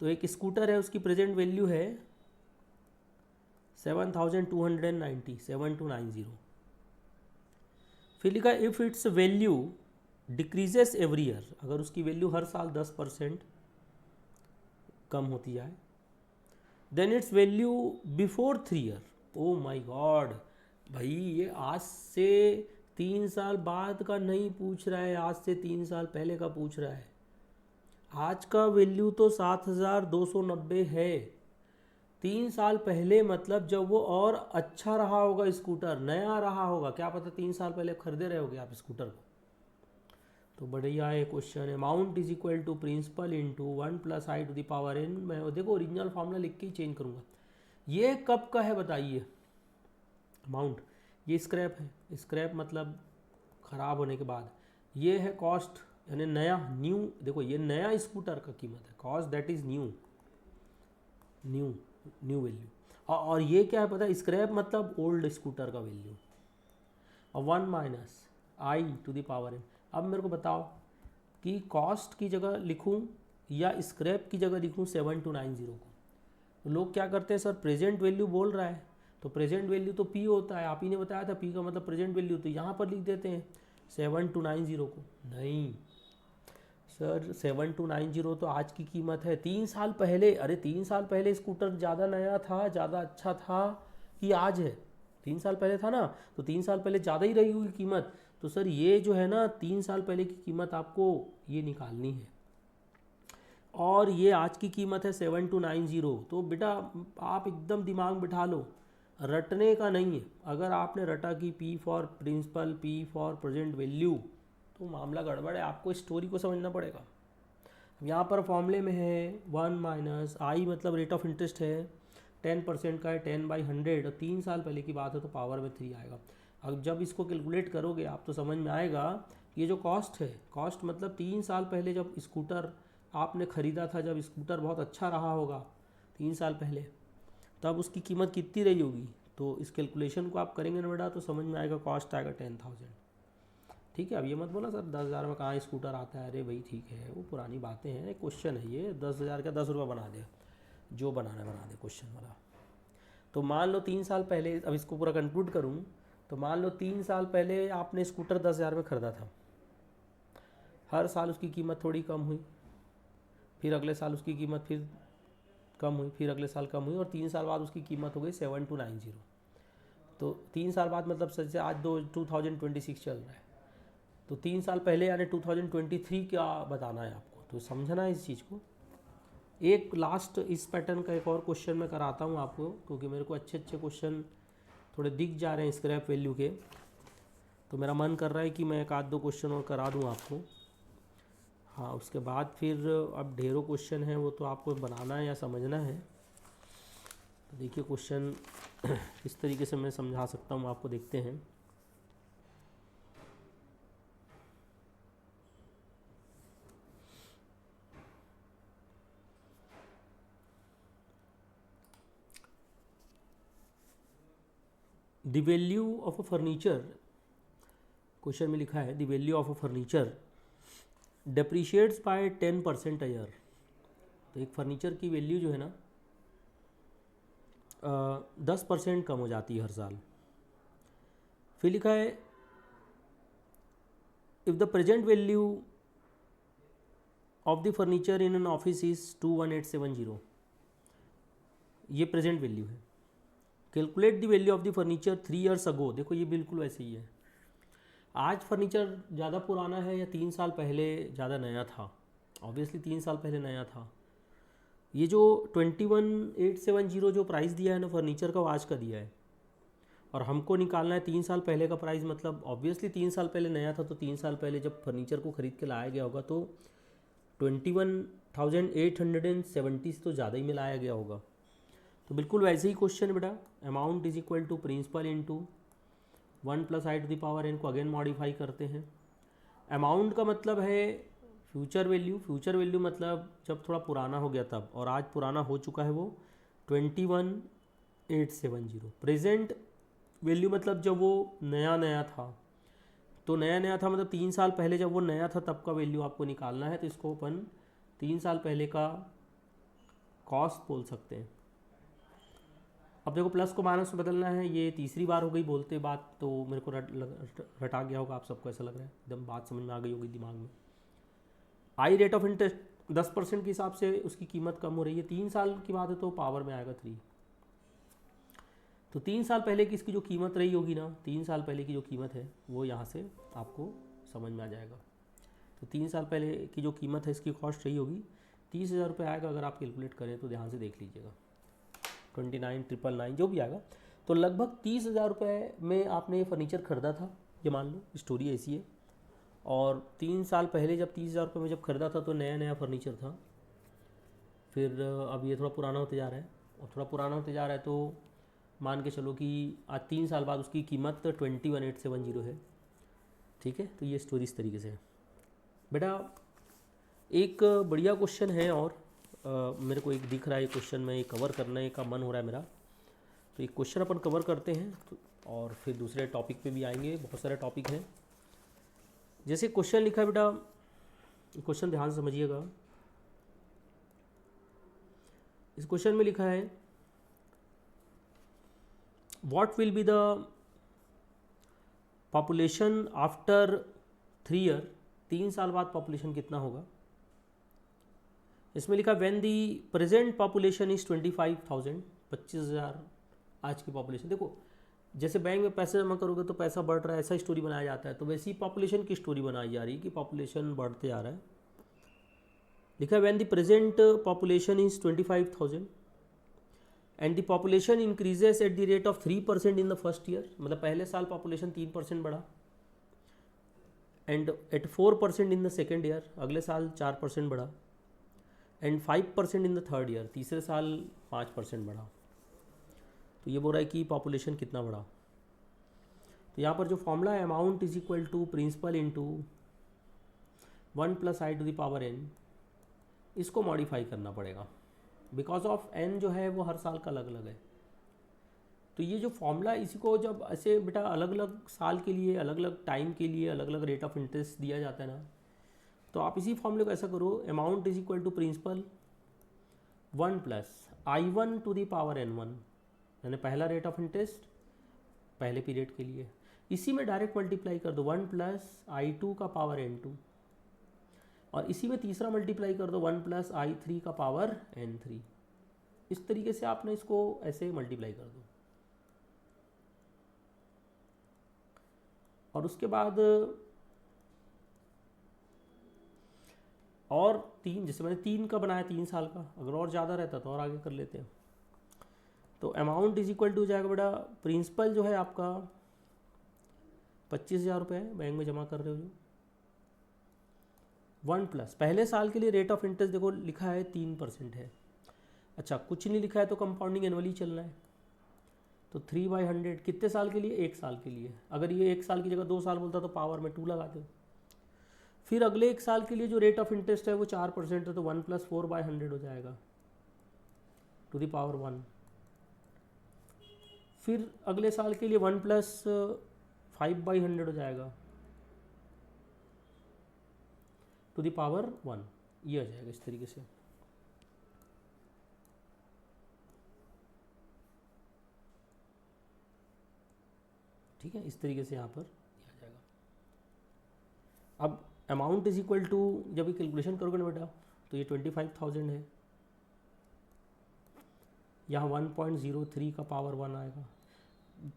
तो एक स्कूटर है, उसकी प्रेजेंट वैल्यू है 7,290, 7290। फिर लिखा if its value decreases every year, अगर उसकी वैल्यू हर साल 10% कम होती जाए, then its value before 3 year. Oh my god भाई, ये आज से 3 साल बाद का नहीं पूछ रहा है, आज से 3 साल पहले का पूछ रहा है। आज का वैल्यू तो 7,290 है। 3 साल पहले मतलब जब वो और अच्छा रहा होगा, स्कूटर नया रहा होगा, क्या पता 3 साल पहले खरीदे रहे होगे आप स्कूटर को। तो बढ़िया है क्वेश्चन है। Amount is equal to principal into 1 + i⁴n। मैं देखो ओरिजिनल फॉर्मूला लिख के ही चेंज करूँगा। ये कब का है बताइए अमाउंट? ये स्क्रैप है, स्क्रैप मतलब ख़राब होने के बाद। ये है कॉस्ट, यानी नया, न्यू। देखो ये नया स्कूटर का कीमत है, cost that is new, new value. और ये क्या है पता है, स्क्रैप मतलब ओल्ड स्कूटर का वैल्यू। और 1 - i⁴n। अब मेरे को बताओ कि कॉस्ट की जगह लिखूं या स्क्रैप की जगह लिखूं 7290 को। तो लोग क्या करते हैं, सर प्रेजेंट वैल्यू बोल रहा है तो प्रेजेंट वैल्यू तो पी होता है, आप ही ने बताया था पी का मतलब प्रेजेंट वैल्यू, तो यहाँ पर लिख देते हैं 7290 को। नहीं सर, 7290 तो आज की कीमत है। 3 साल पहले, अरे 3 साल पहले स्कूटर ज़्यादा नया था, ज़्यादा अच्छा था कि आज है? 3 साल पहले था ना, तो 3 साल पहले ज़्यादा ही रही होगी कीमत। तो सर ये जो है ना 3 साल पहले की कीमत आपको ये निकालनी है, और ये आज की कीमत है 7290। तो बेटा आप एकदम दिमाग बिठा लो, रटने का नहीं है। अगर आपने रटा कि P for principal, P for present value, तो मामला गड़बड़ है, आपको स्टोरी को समझना पड़ेगा। यहाँ पर फॉर्मूले में है 1 - i मतलब रेट ऑफ इंटरेस्ट है, 10% का है, 10/100, और 3 साल पहले की बात है तो पावर में 3 आएगा। अब जब इसको कैलकुलेट करोगे आप तो समझ में आएगा, ये जो कॉस्ट है, कॉस्ट मतलब 3 साल पहले जब स्कूटर आपने ख़रीदा था, जब स्कूटर बहुत अच्छा रहा होगा 3 साल पहले, तब उसकी कीमत कितनी रही होगी। तो इस कैलकुलेशन को आप करेंगे ना बेटा तो समझ में आएगा, कॉस्ट आएगा 10,000। ठीक है। अब ये मत बोला सर 10,000 में कहाँ स्कूटर आता है, अरे भाई ठीक है, वो पुरानी बातें हैं, क्वेश्चन है ये। 10,000 का 10 रुपये बना दे, जो बनाना बना दे क्वेश्चन वाला। तो मान लो 3 साल पहले, अब इसको पूरा कंक्लूड करूँ तो मान लो 3 साल पहले आपने स्कूटर 10,000 में ख़रीदा था, हर साल उसकी कीमत थोड़ी कम हुई, फिर अगले साल उसकी कीमत फिर कम हुई, फिर अगले साल कम हुई, और 3 साल बाद उसकी कीमत हो गई 7290। तो 3 साल बाद मतलब सच आज 2026 चल रहा है, तो 3 साल पहले यानी 2023 क्या बताना है आपको, तो समझना है इस चीज़ को। एक लास्ट इस पैटर्न का एक और क्वेश्चन मैं कराता हूँ आपको, क्योंकि मेरे को अच्छे अच्छे क्वेश्चन थोड़े दिख जा रहे हैं स्क्रैप वैल्यू के, तो मेरा मन कर रहा है कि मैं एक आध दो क्वेश्चन और करा दूँ आपको। हाँ, उसके बाद फिर अब ढेरों क्वेश्चन हैं, वो तो आपको बनाना है या समझना है। तो देखिए क्वेश्चन किस तरीके से मैं समझा सकता हूँ आपको, देखते हैं। The value of a furniture, question में लिखा है the value of a furniture depreciates by 10% a year. तो एक फर्नीचर की वैल्यू जो है ना 10% कम हो जाती है हर साल। फिर लिखा है if the present value of the furniture in an office is 21870, ये प्रेजेंट वैल्यू है। Calculate the value of the furniture 3 years ago. देखो ये बिल्कुल वैसे ही है। आज फर्नीचर ज़्यादा पुराना है या 3 साल पहले ज़्यादा नया था? ऑब्वियसली 3 साल पहले नया था। ये जो 21,870 जो प्राइस दिया है ना फर्नीचर का, वो आज का दिया है, और हमको निकालना है 3 साल पहले का प्राइस। मतलब ऑब्वियसली 3 साल पहले नया था, तो 3 साल पहले जब फर्नीचर को ख़रीद के लाया गया होगा तो 21,870 से तो ज़्यादा ही मिलाया गया होगा। तो बिल्कुल वैसे ही क्वेश्चन है बेटा, amount is equal to principal into 1 + i to the power n को अगेन मॉडिफाई करते हैं। अमाउंट का मतलब है फ्यूचर वैल्यू, फ्यूचर वैल्यू मतलब जब थोड़ा पुराना हो गया तब, और आज पुराना हो चुका है वो 21,870। प्रेजेंट वैल्यू मतलब जब वो नया नया था, तो नया नया था मतलब 3 साल पहले जब वो नया था तब का वैल्यू आपको निकालना है। तो इसको अपन 3 साल पहले का कॉस्ट बोल सकते हैं। अब देखो प्लस को माइनस में बदलना है, ये तीसरी बार हो गई बोलते बात, तो मेरे को रटा गया होगा, आप सबको ऐसा लग रहा है, एकदम बात समझ में आ गई होगी दिमाग में। आई रेट ऑफ इंटरेस्ट 10% के हिसाब से उसकी कीमत कम हो रही है, 3 साल की बात है तो पावर में आएगा 3। तो 3 साल पहले की इसकी जो कीमत रही होगी ना, 3 साल पहले की जो कीमत है वो यहाँ से आपको समझ में आ जाएगा। तो 3 साल पहले की जो कीमत है इसकी कॉस्ट रही होगी 30,000 रुपये आएगा। अगर आप कैलकुलेट करें तो ध्यान से देख लीजिएगा, 29,999 जो भी आएगा। तो लगभग 30,000 रुपये में आपने ये फर्नीचर खरीदा था, ये मान लो स्टोरी ऐसी है। और 3 साल पहले जब 30,000 रुपये में जब खरीदा था तो नया नया फर्नीचर था। फिर अब ये थोड़ा पुराना होते जा रहा है, और थोड़ा पुराना होते जा रहा है तो मान के चलो कि आज 3 साल बाद उसकी कीमत 21,870 है। ठीक है, तो ये स्टोरी इस तरीके से है बेटा। एक बढ़िया क्वेश्चन है, और मेरे को एक दिख रहा है क्वेश्चन में ये कवर करने का मन हो रहा है मेरा, तो एक क्वेश्चन अपन कवर करते हैं तो, और फिर दूसरे टॉपिक पे भी आएंगे। बहुत सारे टॉपिक हैं। जैसे क्वेश्चन लिखा है बेटा, क्वेश्चन ध्यान से समझिएगा। इस क्वेश्चन में लिखा है what will be the population after 3 year, 3 साल बाद पॉपुलेशन कितना होगा। इसमें लिखा when the present population is 25,000, 25,000 आज की पॉपुलेशन। देखो जैसे बैंक में पैसे जमा करोगे तो पैसा बढ़ रहा है, ऐसा स्टोरी बनाया जाता है, तो वैसी ही पॉपुलेशन की स्टोरी बनाई जा रही है कि पॉपुलेशन बढ़ते जा रहा है। लिखा है when the present population is 25,000 and the population increases at the rate of 3% in the first year, मतलब पहले साल पॉपुलेशन 3% बढ़ा, and at 4% in the second year, अगले साल 4% बढ़ा, and 5% in the third year, तीसरे साल 5% बढ़ा। तो ये बोल रहा है कि पॉपुलेशन कितना बढ़ा। तो यहाँ पर जो फॉर्मूला है amount is equal to principal into 1 + i to the power n, इसको मॉडिफाई करना पड़ेगा बिकॉज ऑफ n जो है वो हर साल का अलग अलग है। तो ये जो फॉर्मूला, इसी को जब ऐसे बेटा अलग अलग साल के लिए, अलग अलग टाइम के लिए अलग अलग रेट ऑफ इंटरेस्ट दिया जाता है ना, तो आप इसी फॉर्मूले को ऐसा करो, amount is equal to principal 1 + i1 to the power n1, यानी पहला रेट ऑफ इंटरेस्ट पहले पीरियड के लिए, इसी में डायरेक्ट मल्टीप्लाई कर दो 1 + i2 का पावर n2, और इसी में तीसरा मल्टीप्लाई कर दो 1 + i3 का पावर n3। इस तरीके से आपने इसको ऐसे मल्टीप्लाई कर दो, और उसके बाद और 3, जैसे मैंने 3 का बनाया 3 साल का, अगर और ज़्यादा रहता तो और आगे कर लेते हैं। तो अमाउंट इज इक्वल टू हो जाएगा बेटा, प्रिंसिपल जो है आपका 25,000 रुपये है, बैंक में जमा कर रहे हो जो, 1 + पहले साल के लिए रेट ऑफ इंटरेस्ट देखो लिखा है 3% है। अच्छा कुछ नहीं लिखा है तो कंपाउंडिंग एनुअली चलना है, तो 3/100 कितने साल के लिए, 1 साल के लिए। अगर ये 1 साल की जगह 2 साल बोलता तो पावर में 2 लगा दो। फिर अगले 1 साल के लिए जो रेट ऑफ इंटरेस्ट है वो 4% है, तो 1 + 4/100 हो जाएगा टू द पावर 1। फिर अगले साल के लिए 1 + 5/100 हो जाएगा टू द पावर 1, ये आ जाएगा इस तरीके से। ठीक है, इस तरीके से यहाँ पर ये आ जाएगा। अब अमाउंट इज इक्वल टू, जब ये कैलकुलेशन करोगे ना बेटा, तो ये 25,000 है, यहाँ 1.03 का पावर 1 आएगा,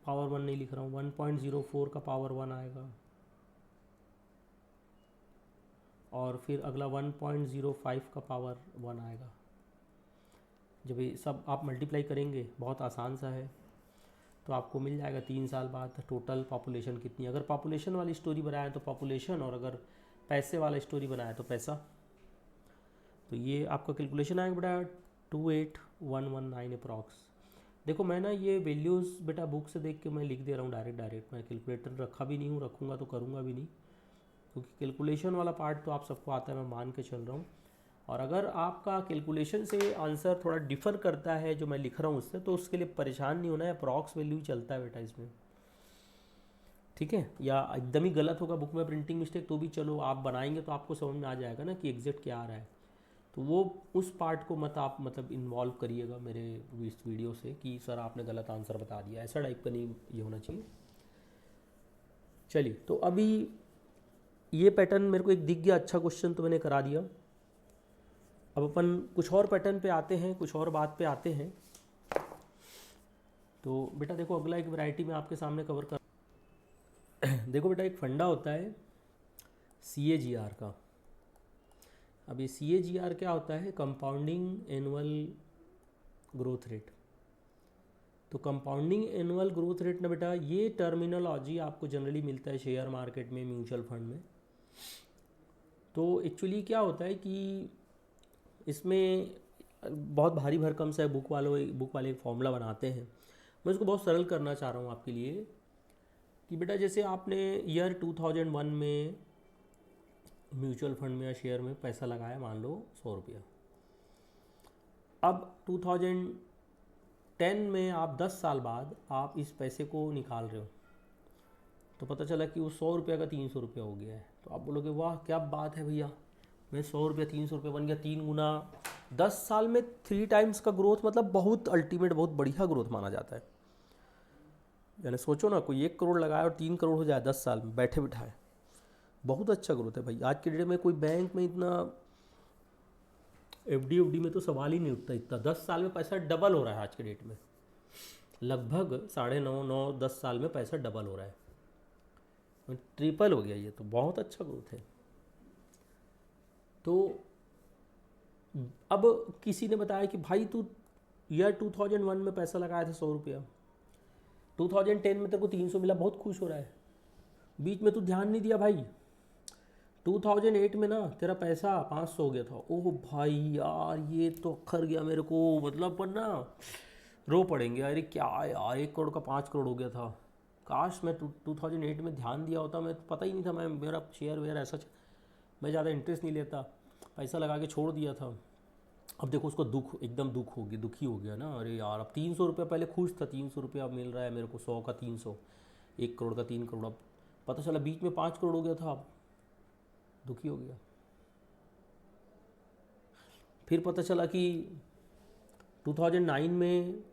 पावर 1 नहीं लिख रहा हूँ, 1.04 का पावर 1 आएगा, और फिर अगला 1.05 का पावर 1 आएगा। जब ये सब आप मल्टीप्लाई करेंगे, बहुत आसान सा है, तो आपको मिल जाएगा 3 साल बाद टोटल पॉपुलेशन कितनी। अगर पॉपुलेशन वाली स्टोरी बनाए तो पॉपुलेशन, और अगर पैसे वाला स्टोरी बनाए तो पैसा। तो ये आपका कैलकुलेशन आएगा बेटा 28119 अप्रॉक्स। देखो मैं ना ये वैल्यूज़ बेटा बुक से देख के मैं लिख दे रहा हूँ डायरेक्ट, मैं कैलकुलेटर रखा भी नहीं हूँ, रखूँगा तो करूँगा भी नहीं, क्योंकि कैलकुलेशन वाला पार्ट तो आप सबको आता है, मैं मान के चल रहा हूँ। और अगर आपका कैलकुलेशन से आंसर थोड़ा डिफ़र करता है जो मैं लिख रहा हूँ उससे, तो उसके लिए परेशान नहीं होना है, अप्रॉक्स वैल्यू चलता है बेटा इसमें, ठीक है। या एकदम ही गलत होगा बुक में प्रिंटिंग मिस्टेक तो भी चलो, आप बनाएंगे तो आपको समझ में आ जाएगा ना कि एग्जैक्ट क्या आ रहा है। तो वो उस पार्ट को मत आप मतलब इन्वॉल्व करिएगा मेरे इस वीडियो से कि सर आपने गलत आंसर बता दिया, ऐसा टाइप का नहीं ये होना चाहिए। चलिए, तो अभी ये पैटर्न मेरे को एक दिख गया, अच्छा क्वेश्चन तो मैंने करा दिया। अब अपन कुछ और पैटर्न पे आते हैं, कुछ और बात पे आते हैं। तो बेटा देखो अगला एक वैरायटी में आपके सामने कवर कर देखो बेटा एक फंडा होता है CAGR का। अब ये CAGR क्या होता है? Compounding annual growth rate. तो कंपाउंडिंग एनुअल ग्रोथ रेट ना बेटा, ये टर्मिनोलॉजी आपको जनरली मिलता है शेयर मार्केट में, म्यूचुअल फंड में। तो एक्चुअली क्या होता है कि इसमें बहुत भारी भरकम सा है, बुक वाले एक फॉर्मूला बनाते हैं। मैं इसको बहुत सरल करना चाह रहा हूँ आपके लिए कि बेटा जैसे आपने ईयर 2001 में म्यूचुअल फंड में या शेयर में पैसा लगाया, मान लो 100 रुपया। अब 2010 में आप 10 साल बाद आप इस पैसे को निकाल रहे हो, तो पता चला कि वो 100 रुपये का 300 रुपया हो गया है। तो आप बोलोगे वाह क्या बात है भैया, मैं 100 रुपया 300 रुपये बन गया, 3 गुना। 10 साल में 3 टाइम्स का ग्रोथ, मतलब बहुत अल्टीमेट, बहुत बढ़िया ग्रोथ माना जाता है। यानी सोचो ना, कोई 1 करोड़ लगाए और 3 करोड़ हो जाए 10 साल में बैठे बिठाए, बहुत अच्छा ग्रोथ है भाई। आज के डेट में कोई बैंक में इतना FD में तो सवाल ही नहीं उठता, इतना 10 साल में पैसा डबल हो रहा है आज के डेट में, लगभग 9.5-10 साल में पैसा डबल हो रहा है, ट्रिपल हो गया। ये तो बहुत अच्छा ग्रोथ है। तो अब किसी ने बताया कि भाई तू ईयर 2001 में पैसा लगाया था 100 रुपया, 2010 में तेरे को 300 मिला, बहुत खुश हो रहा है। बीच में तू ध्यान नहीं दिया भाई, 2008 में ना तेरा पैसा 500 हो गया था। ओह भाई यार ये तो अखर गया मेरे को, मतलब पर ना रो पड़ेंगे, अरे क्या यार 1 करोड़ का 5 करोड़ हो गया था। काश मैं 2008 में ध्यान दिया होता, मैं पता ही नहीं था, मैं मेरा शेयर वेयर ऐसा मैं ज़्यादा इंटरेस्ट नहीं लेता, पैसा लगा के छोड़ दिया था। अब देखो उसको एकदम दुखी हो गया ना, अरे यार अब 300 रुपया, पहले खुश था 300 रुपया अब मिल रहा है मेरे को, 100 का 300, 1 करोड़ का 3 करोड़, अब पता चला बीच में 5 करोड़ हो गया था, अब दुखी हो गया। फिर पता चला कि 2009 में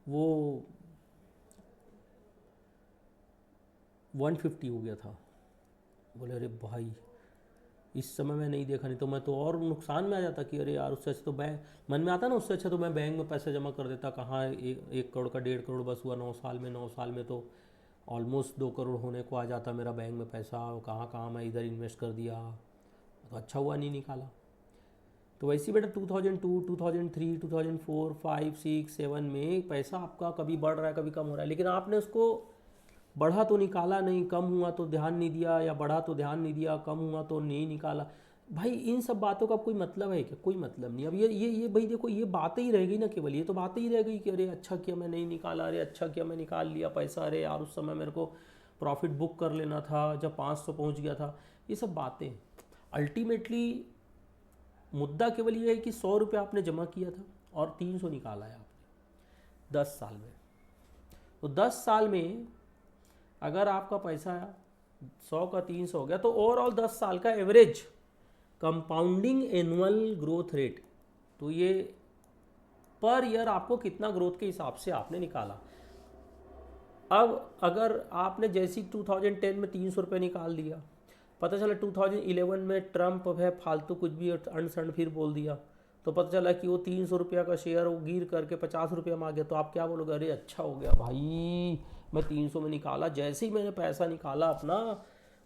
वो 150 हो गया था। बोले अरे भाई इस समय मैं नहीं देखा, नहीं तो मैं तो और नुकसान में आ जाता कि अरे यार उससे अच्छा तो बैंक, मन में आता ना उससे अच्छा तो मैं बैंक में पैसा जमा कर देता। कहाँ 1 करोड़ का 1.5 करोड़ बस हुआ 9 साल में, 9 साल में तो ऑलमोस्ट 2 करोड़ होने को आ जाता मेरा बैंक में पैसा, कहाँ कहाँ मैं इधर इन्वेस्ट कर दिया, तो अच्छा हुआ नहीं निकाला। तो वैसे बेटा 2002, 2003, 2004, 5, 6, 7 में पैसा आपका कभी बढ़ रहा है कभी कम हो रहा है, लेकिन आपने उसको बढ़ा तो निकाला नहीं, कम हुआ तो ध्यान नहीं दिया, या बढ़ा तो ध्यान नहीं दिया, कम हुआ तो नहीं निकाला। भाई इन सब बातों का कोई मतलब है क्या? कोई मतलब नहीं। अब ये भाई देखो ये बातें ही रह गई ना, केवल ये तो बातें ही रह गई कि अरे अच्छा किया मैं नहीं निकाला, अरे अच्छा किया मैं निकाल लिया पैसा, अरे यार उस समय मेरे को प्रॉफिट बुक कर लेना था जब 500 पहुँच गया था। ये सब बातें, अल्टीमेटली मुद्दा केवल ये है कि 100 रुपये आपने जमा किया था और 300 निकाला है आपने 10 साल में। तो 10 साल में अगर आपका पैसा 100 का 300 हो गया, तो ओवरऑल 10 साल का average compounding annual growth rate, तो ये पर ईयर आपको कितना ग्रोथ के हिसाब से आपने निकाला। अब अगर आपने जैसी 2010 में 300 रुपये निकाल दिया, पता चला 2011 में ट्रम्प है फालतू कुछ भी अनसंड फिर बोल दिया, तो पता चला कि वो 300 रुपया का शेयर वो गिर करके 50 रुपया में आ गया, तो आप क्या बोलोगे? अरे अच्छा हो गया भाई मैं 300 में निकाला, जैसे ही मैंने पैसा निकाला अपना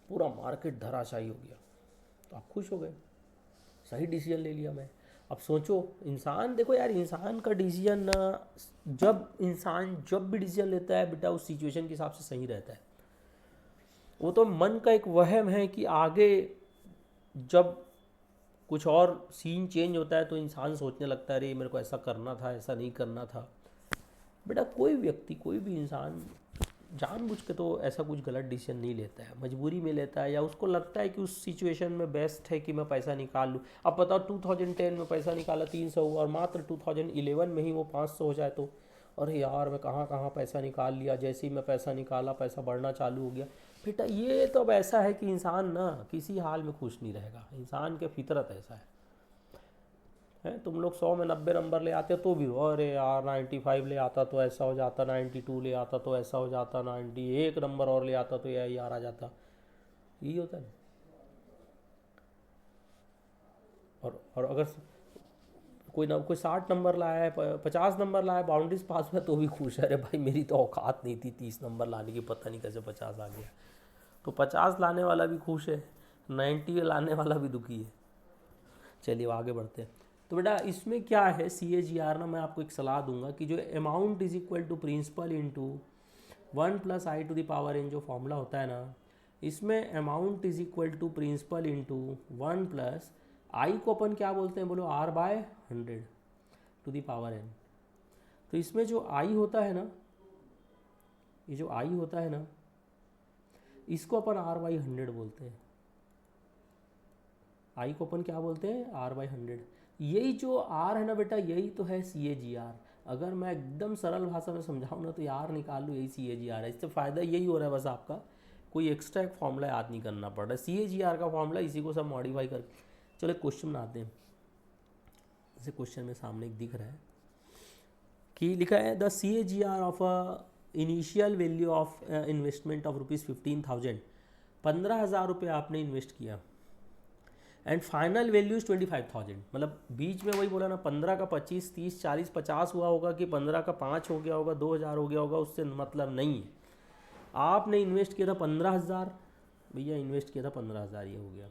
पूरा मार्केट धराशायी हो गया, तो आप खुश हो गए, सही डिसीजन ले लिया मैं। अब सोचो, इंसान देखो यार, इंसान का डिसीजन ना, जब भी डिसीजन लेता है बेटा उस सिचुएशन के हिसाब से सही रहता है। वो तो मन का एक वहम है कि आगे जब कुछ और सीन चेंज होता है तो इंसान सोचने लगता है अरे मेरे को ऐसा करना था, ऐसा नहीं करना था। बेटा कोई व्यक्ति, कोई भी इंसान जानबूझ के तो ऐसा कुछ गलत डिसीजन नहीं लेता है, मजबूरी में लेता है, या उसको लगता है कि उस सिचुएशन में बेस्ट है कि मैं पैसा निकाल लूँ। अब बताओ 2010 में पैसा निकाला 300 हुआ और मात्र 2011 में ही वो 500 हो जाए तो अरे यार मैं कहाँ कहाँ पैसा निकाल लिया, जैसे ही मैं पैसा निकाला पैसा बढ़ना चालू हो गया। बेटा ये तो अब ऐसा है कि इंसान ना किसी हाल में खुश नहीं रहेगा, इंसान के फितरत ऐसा है। तुम लोग 100 में 90 नंबर ले आते हो तो भी अरे यार 95 ले आता तो ऐसा हो जाता, 92 ले आता तो ऐसा हो जाता, 91 नंबर और ले आता तो यह यार आ जाता, यही होता है। और अगर कोई 60 नंबर लाया है, 50 नंबर लाया है, बाउंड्रीज पास में तो भी खुश है, अरे भाई मेरी तो औकात नहीं थी 30 नंबर लाने की, पता नहीं कैसे 50 आ गया। तो 50 लाने वाला भी खुश है, 90 लाने वाला भी दुखी है। चलिए आगे बढ़ते हैं। तो बेटा इसमें क्या है, CAGR ना, मैं आपको एक सलाह दूंगा कि जो amount is equal to principal into 1 + i⁴ जो फॉर्मूला होता है ना, इसमें amount is equal to principal into 1 + i को अपन क्या बोलते हैं, बोलो R/100 ⁴ n। तो इसमें जो i होता है ना, ये जो i होता है ना, इसको अपन R/100 बोलते हैं। i को अपन क्या बोलते हैं, R/100। यही जो r है ना बेटा, यही तो है CAGR। अगर मैं एकदम सरल भाषा में समझाऊँ ना तो यार निकाल लूँ, यही CAGR है। इससे फ़ायदा यही हो रहा है बस, आपका कोई एक्स्ट्रा एक फॉर्मूला याद नहीं करना पड़ रहा है। CAGR का फॉर्मूला, इसी को सब मॉडिफाई कर। चलो एक क्वेश्चन बनाते हैं। जैसे क्वेश्चन में सामने एक दिख रहा है कि लिखा है the CAGR of a initial value of investment of ₹15,000, 15,000 रुपये आपने इन्वेस्ट किया, एंड फाइनल वैल्यूज 25,000। मतलब बीच में वही बोला ना, 15 का 25, 30, 40, 50 हुआ होगा कि 15 का 5 हो गया होगा, 2,000 हो गया होगा, उससे मतलब नहीं है। आपने इन्वेस्ट किया था 15,000, भैया इन्वेस्ट किया था 15,000, ये हो गया।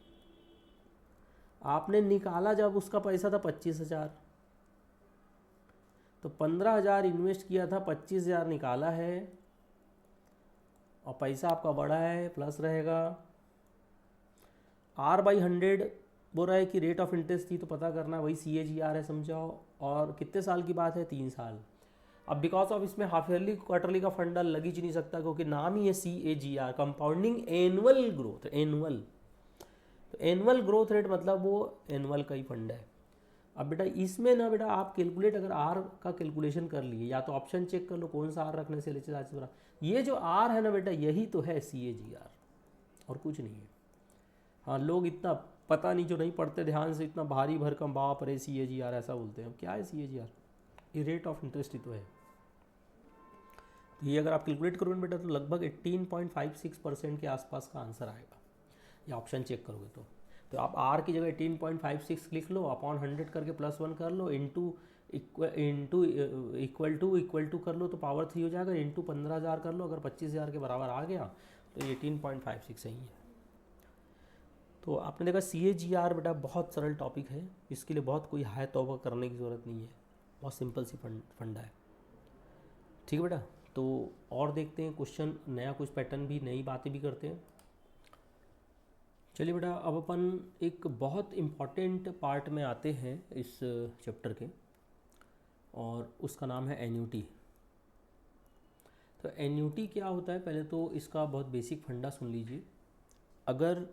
आपने निकाला जब उसका पैसा था 25,000, तो 15,000 इन्वेस्ट किया था, 25,000 निकाला है, और पैसा आपका बढ़ा है, प्लस रहेगा। R/100 बोल रहा है कि रेट ऑफ इंटरेस्ट थी, तो पता करना, वही CAGR है, समझाओ। और कितने साल की बात है, 3 साल। अब बिकॉज ऑफ इसमें हाफ ईयरली क्वार्टरली का फंडा लग ही नहीं सकता, क्योंकि नाम ही है CAGR, compounding annual growth, annual. तो एनुअल ग्रोथ रेट मतलब वो एनुअल का ही फंड है। अब बेटा इसमें ना बेटा आप कैलकुलेट, अगर R का कैलकुलेशन कर लिए, या तो ऑप्शन चेक कर लो कौन सा R रखने से लेकर आज, ये जो R है ना बेटा, यही तो है CAGR, और कुछ नहीं है। हाँ, लोग इतना पता नहीं, जो नहीं पढ़ते ध्यान से, इतना भारी भरकम बाप रे CAGR ऐसा बोलते हैं। क्या है CAGR? ये रेट ऑफ इंटरेस्ट ही तो है। तो ये अगर आप कैलकुलेट करोगे बेटा तो लगभग 18.56% के आसपास का आंसर आएगा, ये ऑप्शन चेक करोगे तो आप R की जगह 18.56 लिख लो, अपॉन 100 करके +1 कर लो, इंटू इक्वल टू कर लो तो पावर 3 हो जाएगा, इंटू 15,000 कर लो, अगर 25,000 के बराबर आ गया तो 18.56 सही है। तो आपने देखा CAGR बेटा बहुत सरल टॉपिक है, इसके लिए बहुत कोई हाय तौबा करने की ज़रूरत नहीं है, बहुत सिंपल सी फंडा है। ठीक है बेटा, तो और देखते हैं क्वेश्चन, नया कुछ पैटर्न भी, नई बातें भी करते हैं। चलिए बेटा, अब अपन एक बहुत इम्पॉर्टेंट पार्ट में आते हैं इस चैप्टर के, और उसका नाम है एन्यूटी। तो एन्यूटी क्या होता है, पहले तो इसका बहुत बेसिक फंडा सुन लीजिए। अगर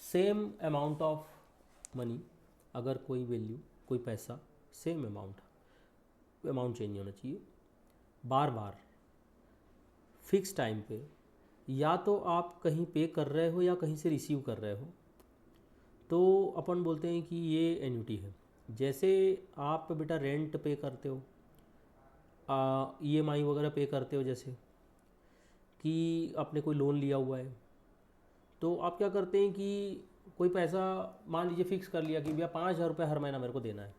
सेम अमाउंट ऑफ मनी, अगर कोई वैल्यू, कोई पैसा, सेम अमाउंट चेंज होना चाहिए, बार बार फिक्स टाइम पे, या तो आप कहीं पे कर रहे हो या कहीं से रिसीव कर रहे हो, तो अपन बोलते हैं कि ये एन्यूटी है। जैसे आप बेटा रेंट पे करते हो, EMI वगैरह पे करते हो, जैसे कि आपने कोई लोन लिया हुआ है, तो आप क्या करते हैं कि कोई पैसा मान लीजिए फिक्स कर लिया कि भैया 5,000 रुपये हर महीना मेरे को देना है,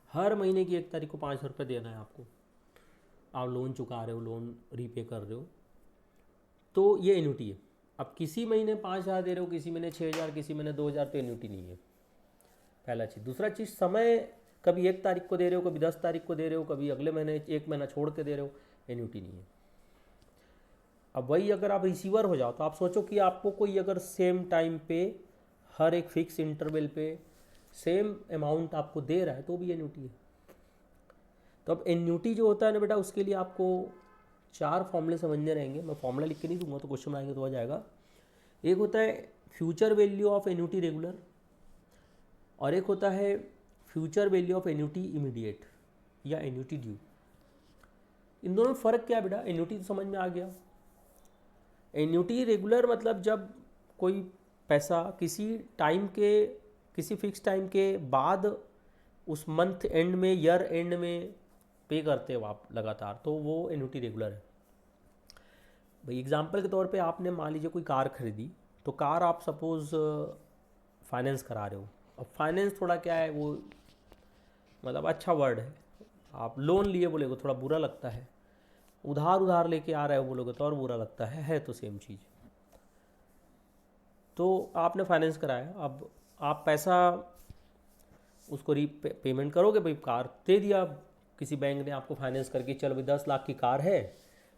हर महीने की 1 तारीख को 5,000 रुपये देना है आपको। आप लोन चुका रहे हो, लोन रीपे कर रहे हो, तो ये एन्यूटी है। अब किसी महीने 5,000 दे रहे हो, किसी महीने 6,000, किसी महीने 2,000, तो एन्यूटी नहीं है। पहला चीज़। दूसरा चीज़, समय कभी 1 तारीख को दे रहे हो, कभी 10 तारीख को दे रहे हो, कभी अगले महीने 1 महीना छोड़ के दे रहे हो, एन्यूटी नहीं है। अब वही अगर आप रिसीवर हो जाओ तो आप सोचो कि आपको कोई अगर सेम टाइम पे हर एक फिक्स इंटरवल पे सेम अमाउंट आपको दे रहा है तो भी एन्यूटी है। तो अब एन्यूटी जो होता है ना बेटा, उसके लिए आपको 4 फॉर्मूले समझने रहेंगे। मैं फॉर्मूला लिख के नहीं दूंगा, तो क्वेश्चन आएंगे तो आ जाएगा। एक होता है future value of annuity regular, और एक होता है future value of annuity immediate या एन्यूटी ड्यू। इन दोनों में फ़र्क क्या है बेटा? एन्यूटी तो समझ में आ गया। एन्यूटी रेगुलर मतलब जब कोई पैसा किसी फिक्स टाइम के बाद उस मंथ एंड में, ईयर एंड में पे करते हो आप लगातार, तो वो एन्यूटी रेगुलर है। भाई एग्जांपल के तौर पे आपने मान लीजिए कोई कार खरीदी, तो कार आप सपोज़ फाइनेंस करा रहे हो। अब फाइनेंस थोड़ा क्या है, वो मतलब अच्छा वर्ड है। आप लोन लिए बोलेगे थोड़ा बुरा लगता है, उधार लेके आ रहे हो बोलोगे तो और बुरा लगता है तो सेम चीज़। तो आपने फाइनेंस कराया, अब आप पैसा उसको पेमेंट करोगे। भाई कार दे दिया किसी बैंक ने आपको फाइनेंस करके, चलो भाई 10 लाख की कार है,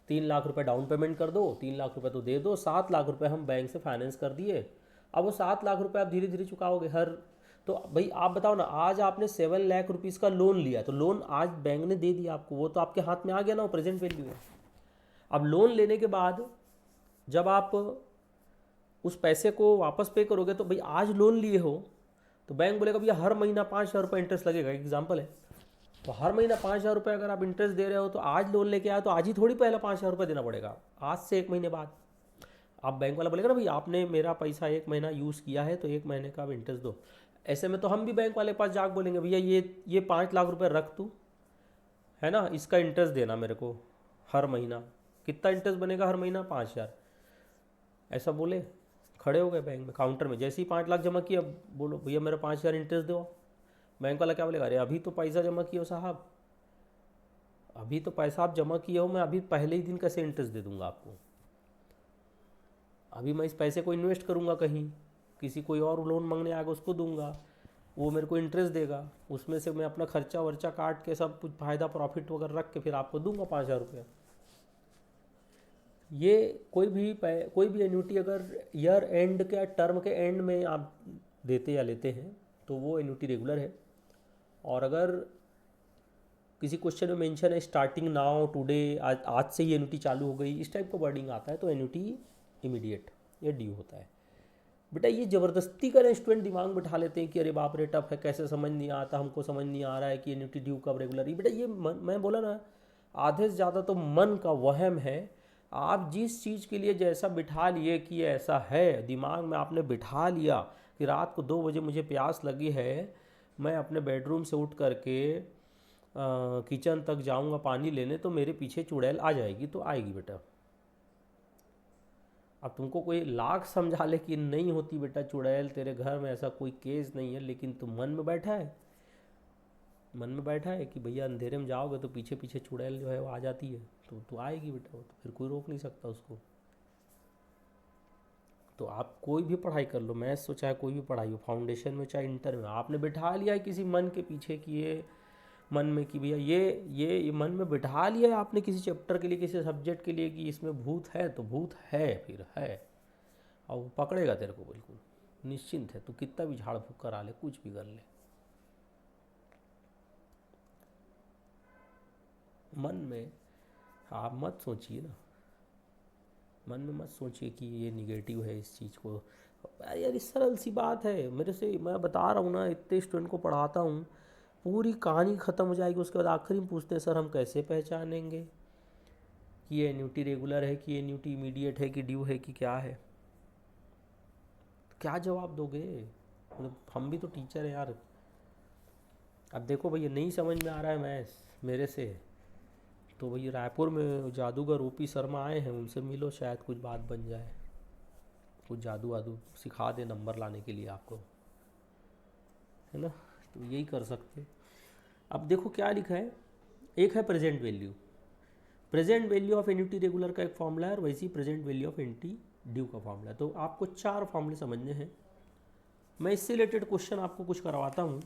3 लाख रुपए डाउन पेमेंट कर दो, 3 लाख रुपए तो दे दो, 7 लाख रुपए हम बैंक से फाइनेंस कर दिए। अब वो 7 लाख रुपए आप धीरे धीरे चुकाओगे हर। तो भाई आप बताओ ना, आज आपने 7 लाख रुपीज़ का लोन लिया, तो लोन आज बैंक ने दे दिया आपको, वो तो आपके हाथ में आ गया ना, वो प्रेजेंट वैल्यू है। अब लोन लेने के बाद जब आप उस पैसे को वापस पे करोगे, तो भाई आज लोन लिए हो तो बैंक बोलेगा भैया हर महीना 5,000 रुपये इंटरेस्ट लगेगा। एग्जाम्पल है, तो हर महीना 5,000 रुपये अगर आप इंटरेस्ट दे रहे हो, तो आज लोन लेके आया तो आज ही थोड़ी पहला 5,000 रुपये देना पड़ेगा, आज से 1 महीने बाद। आप बैंक वाला बोलेगा ना, भाई आपने मेरा पैसा 1 महीना यूज़ किया है तो 1 महीने का आप इंटरेस्ट दो। ऐसे में तो हम भी बैंक वाले के पास जाकर बोलेंगे भैया ये 5 लाख रुपये रख तू, है ना, इसका इंटरेस्ट देना मेरे को हर महीना। कितना इंटरेस्ट बनेगा हर महीना? 5,000। ऐसा बोले, खड़े हो गए बैंक में काउंटर में, जैसे ही 5 लाख जमा किया, बोलो भैया मेरा 5,000 इंटरेस्ट दो। बैंक वाला क्या बोलेगा? अरे अभी तो पैसा जमा किया हो साहब, अभी तो पैसा आप जमा किए हो, मैं अभी पहले ही दिन कैसे इंटरेस्ट दे दूंगा आपको? अभी मैं इस पैसे को इन्वेस्ट करूंगा कहीं, किसी कोई और लोन मांगने आएगा उसको दूंगा, वो मेरे को इंटरेस्ट देगा, उसमें से मैं अपना खर्चा वर्चा काट के सब कुछ फायदा प्रॉफिट वगैरह रख के फिर आपको दूंगा 5,000 रुपये। ये कोई भी एन्यूटी अगर ईयर एंड के टर्म के एंड में आप देते या लेते हैं तो वो एन्यूटी रेगुलर है। और अगर किसी क्वेश्चन में मेंशन है स्टार्टिंग नाउ टुडे, आज से ही एन्यूटी चालू हो गई, इस टाइप का वर्डिंग आता है, तो एन्यूटी इमीडिएट या ड्यू होता है। बेटा ये ज़बरदस्ती करें, स्टूडेंट दिमाग में बैठा लेते हैं कि अरे बाप रे टफ है, कैसे समझ नहीं आता, हमको समझ नहीं आ रहा है कि एन्यूटी ड्यू कब रेगुलर। बेटा ये मैं बोला ना, आधे से ज़्यादा तो मन का वहम है। आप जिस चीज़ के लिए जैसा बिठा लिए कि ऐसा है, दिमाग में आपने बिठा लिया कि रात को 2 बजे मुझे प्यास लगी है, मैं अपने बेडरूम से उठ करके किचन तक जाऊंगा पानी लेने, तो मेरे पीछे चुड़ैल आ जाएगी, तो आएगी बेटा। अब तुमको कोई लाख समझा ले कि नहीं होती बेटा चुड़ैल, तेरे घर में ऐसा कोई केस नहीं है, लेकिन तुम मन में बैठा है कि भैया अंधेरे में जाओगे तो पीछे पीछे चुड़ैल जो है वो आ जाती है, तो आएगी बेटा, वो तो फिर कोई रोक नहीं सकता उसको। तो आप कोई भी पढ़ाई कर लो, मैथ्स हो चाहे कोई भी पढ़ाई हो, फाउंडेशन में चाहे इंटर में, आपने बिठा लिया है किसी मन के पीछे कि ये मन में कि भैया ये मन में बिठा लिया है आपने किसी चैप्टर के लिए, किसी सब्जेक्ट के लिए कि इसमें भूत है, तो भूत है, फिर है, और वो पकड़ेगा तेरे को बिल्कुल निश्चिंत है। तो कितना भी झाड़ फूक करा ले, कुछ भी कर ले, मन में आप मत सोचिए ना, मन में मत सोचिए कि ये निगेटिव है इस चीज़ को। यार ये सरल सी बात है, मेरे से मैं बता रहा हूँ ना, इतने स्टूडेंट को पढ़ाता हूँ, पूरी कहानी ख़त्म हो जाएगी, उसके बाद आखिरी में पूछते हैं सर हम कैसे पहचानेंगे कि ये एन्यूटी रेगुलर है, कि एन्यूटी इमीडिएट है, कि ड्यू है, कि क्या है? क्या जवाब दोगे? मतलब हम भी तो टीचर है यार। अब देखो भैया नहीं समझ में आ रहा है मैथ्स मेरे से, तो भैया रायपुर में जादूगर ओपी शर्मा आए हैं, उनसे मिलो, शायद कुछ बात बन जाए, कुछ जादू वादू सिखा दे नंबर लाने के लिए आपको, है ना? तो यही कर सकते। अब देखो क्या लिखा है, एक है present value of annuity regular का एक फॉर्मूला है, और वैसे ही present value of annuity due का फॉर्मूला है। तो आपको 4 फॉर्मूले समझने हैं। मैं इससे रिलेटेड क्वेश्चन आपको कुछ करवाता हूँ,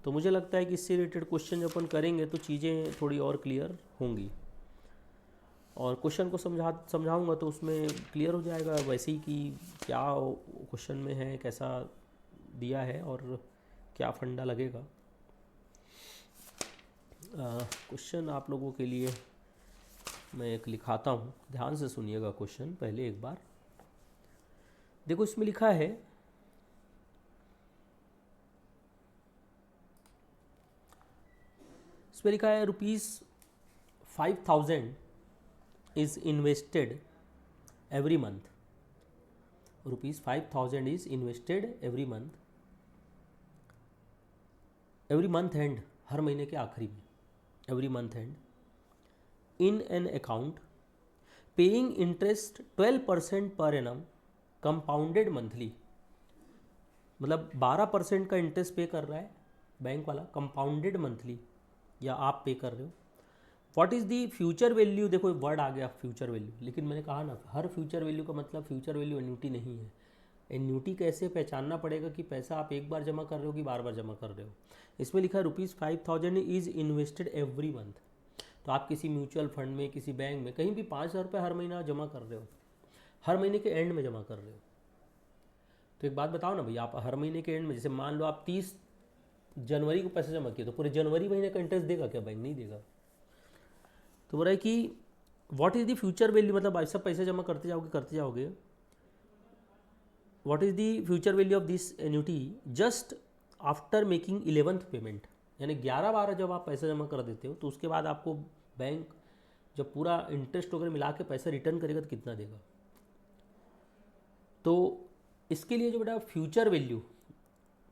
तो मुझे लगता है कि इससे रिलेटेड क्वेश्चन जब अपन करेंगे तो चीज़ें थोड़ी और क्लियर होंगी, और क्वेश्चन को समझाऊंगा तो उसमें क्लियर हो जाएगा वैसे ही कि क्या क्वेश्चन में है, कैसा दिया है और क्या फंडा लगेगा। क्वेश्चन आप लोगों के लिए मैं एक लिखाता हूँ, ध्यान से सुनिएगा क्वेश्चन पहले एक बार। देखो इसमें लिखा है ₹5,000 is invested every month. ₹5,000 is invested every month end, हर महीने के आखिरी में, every month end, in an account paying interest 12% per annum compounded monthly। मतलब 12% का इंटरेस्ट पे कर रहा है बैंक वाला, कंपाउंडेड मंथली, या आप पे कर रहे हो। What is the future value, देखो वर्ड आ गया फ्यूचर वैल्यू, लेकिन मैंने कहा ना हर फ्यूचर वैल्यू का मतलब फ्यूचर वैल्यू एन्यूटी नहीं है। एन्यूटी कैसे पहचानना पड़ेगा कि पैसा आप एक बार जमा कर रहे हो कि बार बार जमा कर रहे हो। इसमें लिखा है ₹5,000 इज़ इन्वेस्टेड एवरी मंथ। तो आप किसी म्यूचुअल फंड में, किसी बैंक में, कहीं भी 5,000 रुपये हर महीना जमा कर रहे हो, हर महीने के एंड में जमा कर रहे हो। तो एक बात बताओ ना भाई, आप हर महीने के एंड में, जैसे मान लो आप 30 जनवरी को पैसे जमा किए, तो पूरे जनवरी महीने का इंटरेस्ट देगा क्या बैंक? नहीं देगा। तो बोल रहा है कि what is the future value, मतलब आप सब पैसे जमा करते जाओगे। What is the future value of this annuity just after making 11th payment, यानी 11 बार जब आप पैसा जमा कर देते हो तो उसके बाद आपको बैंक जब पूरा इंटरेस्ट वगैरह मिला के पैसा रिटर्न करेगा तो कितना देगा। तो इसके लिए जो बेटा फ्यूचर वैल्यू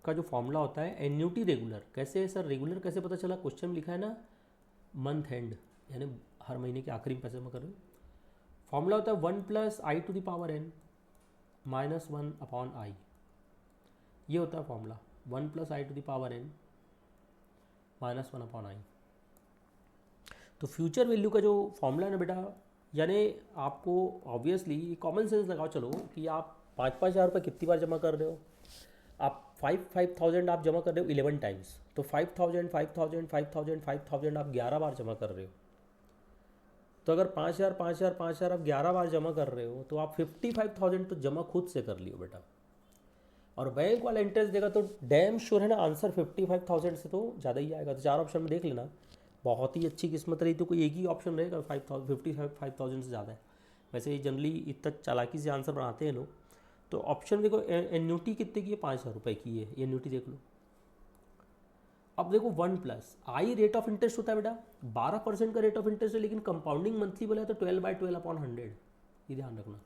का जो फॉर्मूला होता है, एन्यूटी रेगुलर। कैसे है सर रेगुलर कैसे पता चला? क्वेश्चन में लिखा है ना मंथ एंड, यानी हर महीने के आखिरी में पैसे जमा कर रहे हो। फॉर्मूला होता है 1 + i⁴ -1 अपॉन i। ये होता है फॉर्मूला 1 + i⁴ -1 अपॉन i। तो फ्यूचर वैल्यू का जो फॉर्मूला है ना बेटा, यानी आपको ऑब्वियसली कॉमन सेंस लगाओ चलो कि आप 5-5 हज़ार रुपये कितनी बार जमा कर रहे हो। आप 5,000 आप जमा कर रहे हो 11 टाइम्स, तो 5,000 5,000 5,000 5,000 आप 11 बार जमा कर रहे हो। तो अगर 5,000 5,000 5,000 आप 11 बार जमा कर रहे हो तो आप 55,000 तो जमा खुद से कर लियो बेटा, और बैंक वाला इंटरेस्ट देगा तो डैम श्योर है ना आंसर 55,000 से तो ज़्यादा ही आएगा। तो 4 ऑप्शन में देख लेना, बहुत ही अच्छी किस्मत रही तो कोई एक ही ऑप्शन रहेगा 55,000 से ज़्यादा है। वैसे ही जनरली इतना चालाकी से आंसर बनाते हैं लोग। तो ऑप्शन देखो, एन्यूटी कितने की है? 5,000 रुपये की है, एन्यूटी देख लो। अब देखो 1 + i रेट ऑफ इंटरेस्ट होता है बेटा, 12% का रेट ऑफ इंटरेस्ट है, लेकिन कंपाउंडिंग मंथली बोला है तो 12/12/100, ये ध्यान रखना।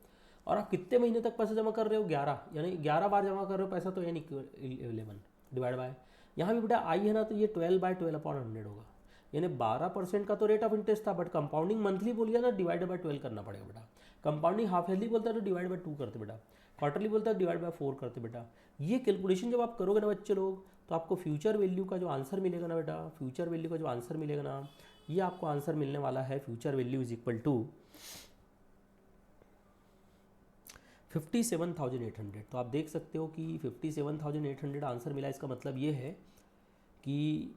और आप कितने महीने तक पैसा जमा कर रहे हो? 11, यानी 11 बार जमा कर रहे हो पैसा, तो यानी 11 डिवाइड बाय, यहाँ भी बेटा i है ना, तो ये 12/12/100 होगा। यानी 12% का तो रेट ऑफ इंटरेस्ट था, बट कंपाउंडिंग मंथली बोल गया ना, डिवाइड बाय 12 करना पड़ेगा बेटा। कंपाउंडिंग हाफ ईयरली बोलता है तो डिवाइड बाय 2 करते बेटा, क्वार्टरली बोलता है डिवाइड बाय 4 करते बेटा। ये कैलकुलेशन जब आप करोगे ना बच्चे लोग, तो आपको फ्यूचर वैल्यू का जो आंसर मिलेगा ना बेटा, फ्यूचर वैल्यू का जो आंसर मिलेगा ना, ये आपको आंसर मिलने वाला है future value is equal to 57,800। तो आप देख सकते हो कि 57,800 आंसर मिला। इसका मतलब ये है कि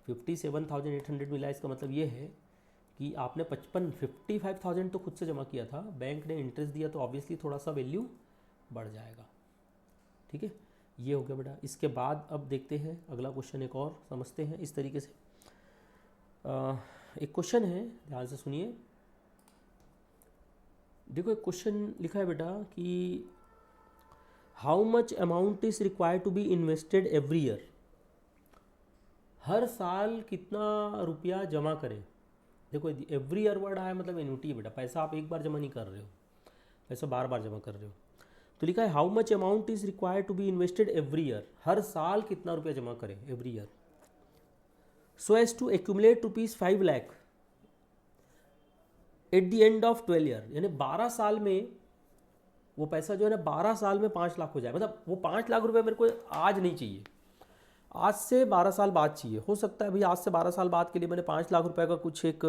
57,800 मिला, इसका मतलब ये है कि आपने 55,000 तो खुद से जमा किया था, बैंक ने इंटरेस्ट दिया तो ऑब्वियसली थोड़ा सा वैल्यू बढ़ जाएगा। ठीक है, ये हो गया बेटा। इसके बाद अब देखते हैं अगला क्वेश्चन, एक और समझते हैं इस तरीके से। एक क्वेश्चन है, ध्यान से सुनिए। देखो एक क्वेश्चन लिखा है बेटा कि how much amount is required to be invested every year. हर साल कितना रुपया जमा करें। देखो एवरी ईयर वर्ड आया मतलब एन्युटी है बेटा, पैसा आप एक बार जमा नहीं कर रहे हो, पैसा बार बार जमा कर रहे हो। तो लिखा है how much amount is required to be invested every year, हर साल कितना रुपया जमा करें every year, so as to accumulate ₹5 lakh at the end of 12 year. यानी 12 साल में वो पैसा जो है ना 12 साल में 5 लाख हो जाए। मतलब वो 5 लाख रुपए मेरे को आज नहीं चाहिए, आज से 12 साल बाद चाहिए। हो सकता है भाई आज से 12 साल बाद के लिए मैंने 5 लाख रुपए का कुछ एक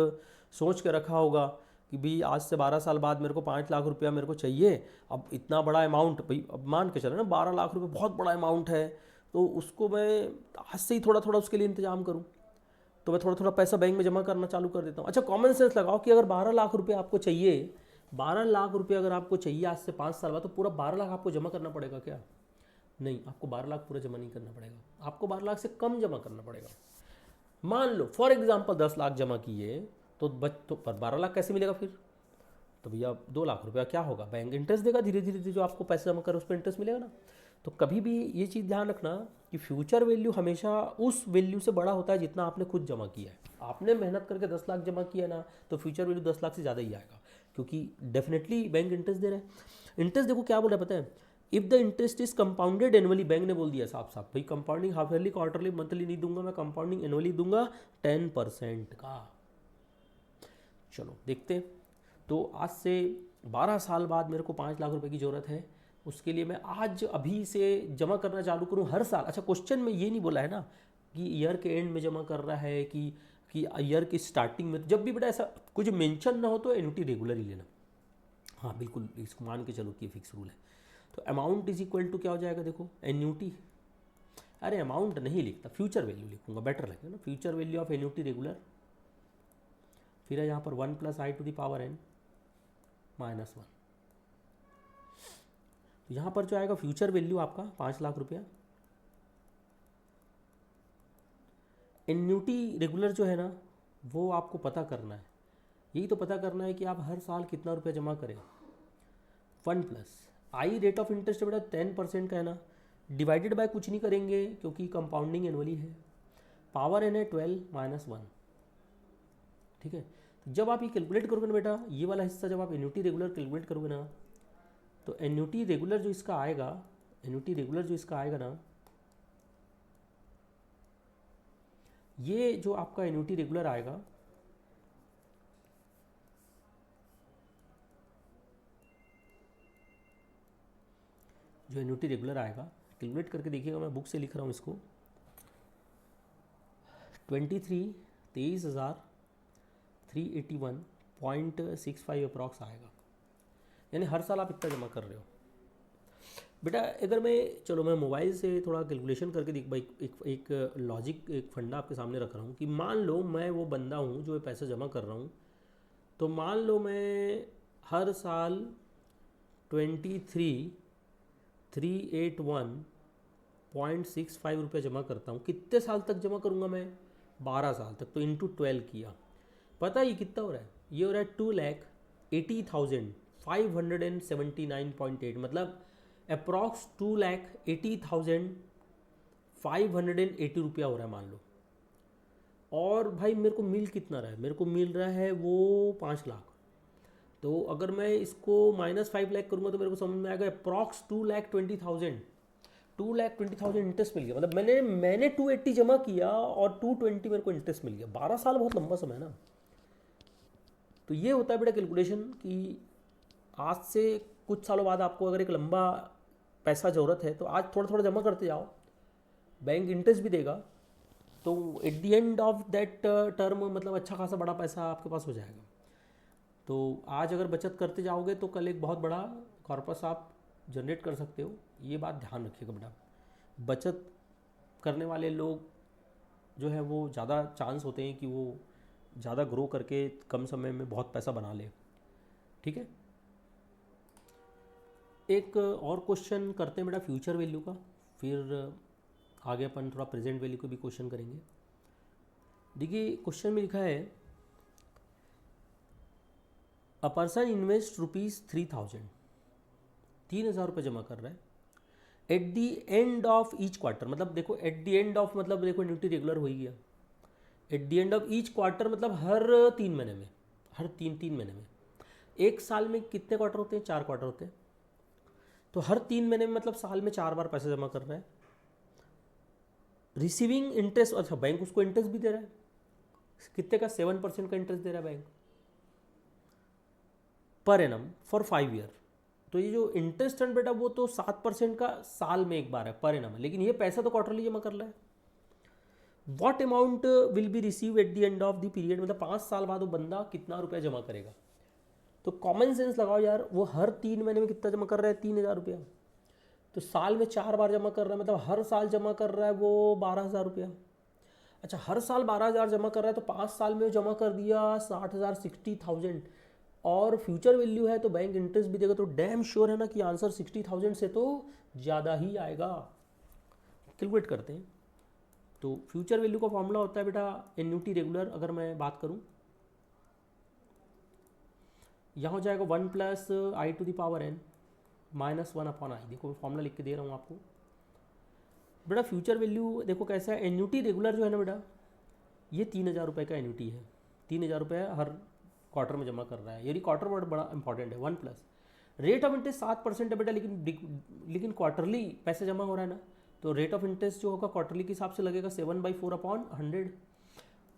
सोच के रखा होगा कि भाई आज से 12 साल बाद मेरे को 5 लाख रुपया मेरे को चाहिए। अब इतना बड़ा अमाउंट, भाई अब मान के चलो ना 12 लाख रुपये बहुत बड़ा अमाउंट है, तो उसको मैं आज से ही थोड़ा थोड़ा उसके लिए इंतजाम करूँ, तो मैं थोड़ा थोड़ा पैसा बैंक में जमा करना चालू कर देता हूँ। अच्छा, कॉमन सेंस लगाओ कि अगर 12 लाख रुपये आपको चाहिए, 12 लाख रुपये अगर आपको चाहिए आज से 5 साल बाद, तो पूरा 12 लाख आपको जमा करना पड़ेगा क्या? नहीं, आपको 12 लाख पूरा जमा नहीं करना पड़ेगा, आपको 12 लाख से कम जमा करना पड़ेगा। मान लो फॉर एग्जांपल 10 लाख जमा किए, तो पर 12 लाख कैसे मिलेगा फिर? तो भैया 2 लाख रुपया क्या होगा, बैंक इंटरेस्ट देगा धीरे धीरे, जो आपको पैसे जमा कर उस पर इंटरेस्ट मिलेगा ना। तो कभी भी ये चीज़ ध्यान रखना कि फ्यूचर वैल्यू हमेशा उस वैल्यू से बड़ा होता है जितना आपने खुद जमा किया है। आपने मेहनत करके 10 लाख जमा किया ना, तो फ्यूचर वैल्यू 10 लाख से ज़्यादा ही आएगा, क्योंकि डेफिनेटली बैंक इंटरेस्ट दे रहे हैं। इंटरेस्ट देखो क्या बोल रहा है पता है, if the interest is compounded annually, bank ने बोल दिया साफ साफ, भाई compounding half yearly, quarterly, monthly नहीं दूंगा मैं, कंपाउंडिंग एनुअली दूंगा 10% का। चलो देखते हैं। तो आज से 12 साल बाद मेरे को 5 लाख रुपए की ज़रूरत है, उसके लिए मैं आज अभी से जमा करना चालू करूं हर साल। अच्छा, क्वेश्चन में ये नहीं बोला है ना कि ईयर के एंड में जमा कर रहा है कि ईयर की स्टार्टिंग में। जब भी बेटा ऐसा कुछ मेंशन ना हो तो एन्युटी रेगुलर ही लेना। हाँ बिल्कुल, इसको मान के चलो कि ये फिक्स रूल है। तो अमाउंट इज इक्वल टू क्या हो जाएगा, देखो एन्युटी, अरे अमाउंट नहीं लिखता, फ्यूचर वैल्यू लिखूंगा, बेटर लगेगा ना, future value of annuity regular. फिर है यहाँ पर 1 + i to the power n -1। तो यहाँ पर जो आएगा फ्यूचर वैल्यू आपका 5 लाख रुपया। एन्युटी रेगुलर जो है ना, वो आपको पता करना है, यही तो पता करना है कि आप हर साल कितना रुपया जमा करें। 1 + i रेट ऑफ इंटरेस्ट बेटा 10% का है ना, डिवाइडेड बाय कुछ नहीं करेंगे क्योंकि कंपाउंडिंग एनुअली है, पावर n है 12 - 1। ठीक है, जब आप ये कैलकुलेट करोगे ना बेटा, ये वाला हिस्सा जब आप एन्युटी रेगुलर कैलकुलेट करोगे ना, तो एन्युटी रेगुलर जो इसका आएगा, एन्युटी रेगुलर जो इसका आएगा ना, ये जो आपका एन्युटी रेगुलर आएगा, जो एन्युटी रेगुलर आएगा कैलकुलेट करके देखिएगा, मैं बुक से लिख रहा हूँ इसको, 23,23,381.65 अप्रॉक्स आएगा। यानी हर साल आप इतना जमा कर रहे हो बेटा। अगर मैं चलो मैं मोबाइल से थोड़ा कैलकुलेशन करके देख भाई, एक लॉजिक, एक फंडा आपके सामने रख रहा हूँ कि मान लो मैं वो बंदा हूँ जो पैसे जमा कर रहा हूँ, तो मान लो मैं हर साल 23,381.65 रुपये जमा करता हूँ। कितने साल तक जमा करूँगा मैं? 12 साल तक। तो इंटू 12 किया, पता है ये कितना हो रहा है? ये हो रहा है 2,80,579.8, मतलब अप्रॉक्स 2,80,580 रुपया हो रहा है मान लो। और भाई मेरे को मिल कितना रहा है? मेरे को मिल रहा है वो 5 लाख। तो अगर मैं इसको -5 लाख करूँगा तो मेरे को समझ में आएगा अप्रॉक्स 2,20,000 इंटरेस्ट मिल गया। मतलब मैंने 280 जमा किया और 220 मेरे को इंटरेस्ट मिल गया। 12 साल बहुत लंबा समय है ना। तो ये होता है बेटा कैलकुलेशन कि आज से कुछ सालों बाद आपको अगर एक लंबा पैसा ज़रूरत है तो आज थोड़ा थोड़ा जमा करते जाओ, बैंक इंटरेस्ट भी देगा, तो eight the end of that term मतलब अच्छा खासा बड़ा पैसा आपके पास हो जाएगा। तो आज अगर बचत करते जाओगे तो कल एक बहुत बड़ा कॉर्पस आप जनरेट कर सकते हो। ये बात ध्यान रखिएगा बेटा। बचत करने वाले लोग जो है वो ज़्यादा चांस होते हैं कि वो ज़्यादा ग्रो करके कम समय में बहुत पैसा बना ले। ठीक है, एक और क्वेश्चन करते हैं बेटा फ्यूचर वैल्यू का, फिर आगे अपन थोड़ा प्रेजेंट वैल्यू को भी क्वेश्चन करेंगे। देखिए क्वेश्चन में लिखा है अ पर्सन इन्वेस्ट ₹3,000, 3,000 रुपये जमा कर रहा है at the end of each quarter. मतलब देखो एट दी एंड ऑफ मतलब देखो एन्युटी रेगुलर हो ही गया। At the end of each quarter मतलब हर 3 महीने में, हर तीन महीने में। एक साल में कितने क्वार्टर होते हैं? 4 क्वार्टर होते हैं। तो हर 3 महीने में मतलब साल में 4 बार पैसा जमा कर रहा है। रिसीविंग इंटरेस्ट, अच्छा बैंक उसको इंटरेस्ट भी दे रहा है, कितने का? 7% का इंटरेस्ट दे रहा है bank per annum for 5 year. तो ये जो इंटरेस्ट है बेटा वो तो 7% का साल में एक बार है, पर एनम है, लेकिन ये पैसा तो क्वार्टरली जमा कर रहा है। What amount will be receive at the end of the period, मतलब 5 साल बाद वो बंदा कितना रुपया जमा करेगा? तो कॉमन सेंस लगाओ यार, वो हर 3 महीने में कितना जमा कर रहा है, 3,000 रुपया। तो साल में 4 बार जमा कर रहा है, मतलब हर साल जमा कर रहा है वो 12,000 रुपया। अच्छा, हर साल 12,000 जमा कर रहा है तो 5 साल में जमा कर दिया 60,000, 60,000, और फ्यूचर वैल्यू है तो बैंक इंटरेस्ट भी देगा, तो डैम श्योर है ना कि आंसर 60,000 से तो ज़्यादा ही आएगा। कैलकुलेट करते हैं। तो फ्यूचर वैल्यू का फॉर्मूला होता है बेटा एन्यूटी रेगुलर। अगर मैं बात करूँ, यहाँ हो जाएगा 1 plus I to the power n minus 1 upon i. देखो फॉर्मूला लिख के दे रहा हूँ आपको बेटा। फ्यूचर वैल्यू देखो कैसा है, एन्यूटी रेगुलर जो है ना बेटा, ये 3,000 रुपये का एन्यूटी है। 3,000 रुपये हर क्वार्टर में जमा कर रहा है, यानी क्वार्टर वर्ड बड़ा इंपॉर्टेंट है। 1 प्लस रेट ऑफ इंटरेस्ट 7% है बेटा, लेकिन क्वार्टरली पैसे जमा हो रहा है ना, तो रेट ऑफ इंटरेस्ट जो होगा क्वार्टरली के हिसाब से लगेगा 7/4 अपॉन 100।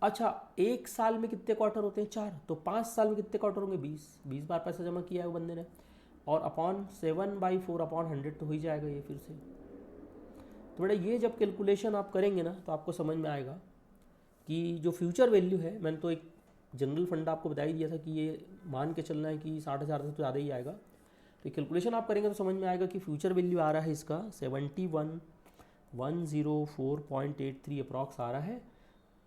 अच्छा, एक साल में कितने क्वार्टर होते हैं, 4, तो 5 साल में कितने क्वार्टर होंगे, 20 बार पैसा जमा किया है वो बंदे ने, और अपॉन 7/4 अपॉन 100 तो हो ही जाएगा ये फिर से। तो बेटा ये जब कैलकुलेशन आप करेंगे ना तो आपको समझ में आएगा कि जो फ्यूचर वैल्यू है, मैंने तो एक जनरल फंड आपको बता ही दिया था कि ये मान के चलना है कि 60,000 से तो ज़्यादा ही आएगा। तो कैलकुलेशन आप करेंगे तो समझ में आएगा कि फ्यूचर वैल्यू आ रहा है इसका 71,104.83 अप्रॉक्स आ रहा है।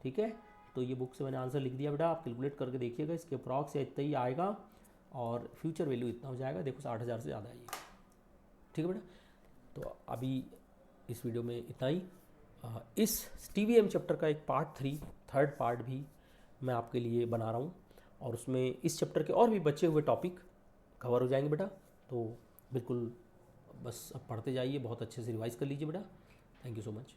ठीक है, तो ये बुक से मैंने आंसर लिख दिया बेटा, आप कैलकुलेट करके देखिएगा, इसके अप्रॉक्स इतना ही आएगा और फ्यूचर वैल्यू इतना हो जाएगा। देखो 60,000 से ज़्यादा है ये। ठीक है बेटा, तो अभी इस वीडियो में इतना ही। इस TVM चैप्टर का एक पार्ट 3 थर्ड पार्ट भी मैं आपके लिए बना रहा हूँ, और उसमें इस चैप्टर के और भी बचे हुए टॉपिक कवर हो जाएंगे बेटा। तो बिल्कुल बस अब पढ़ते जाइए, बहुत अच्छे से रिवाइज़ कर लीजिए बेटा। Thank you so much.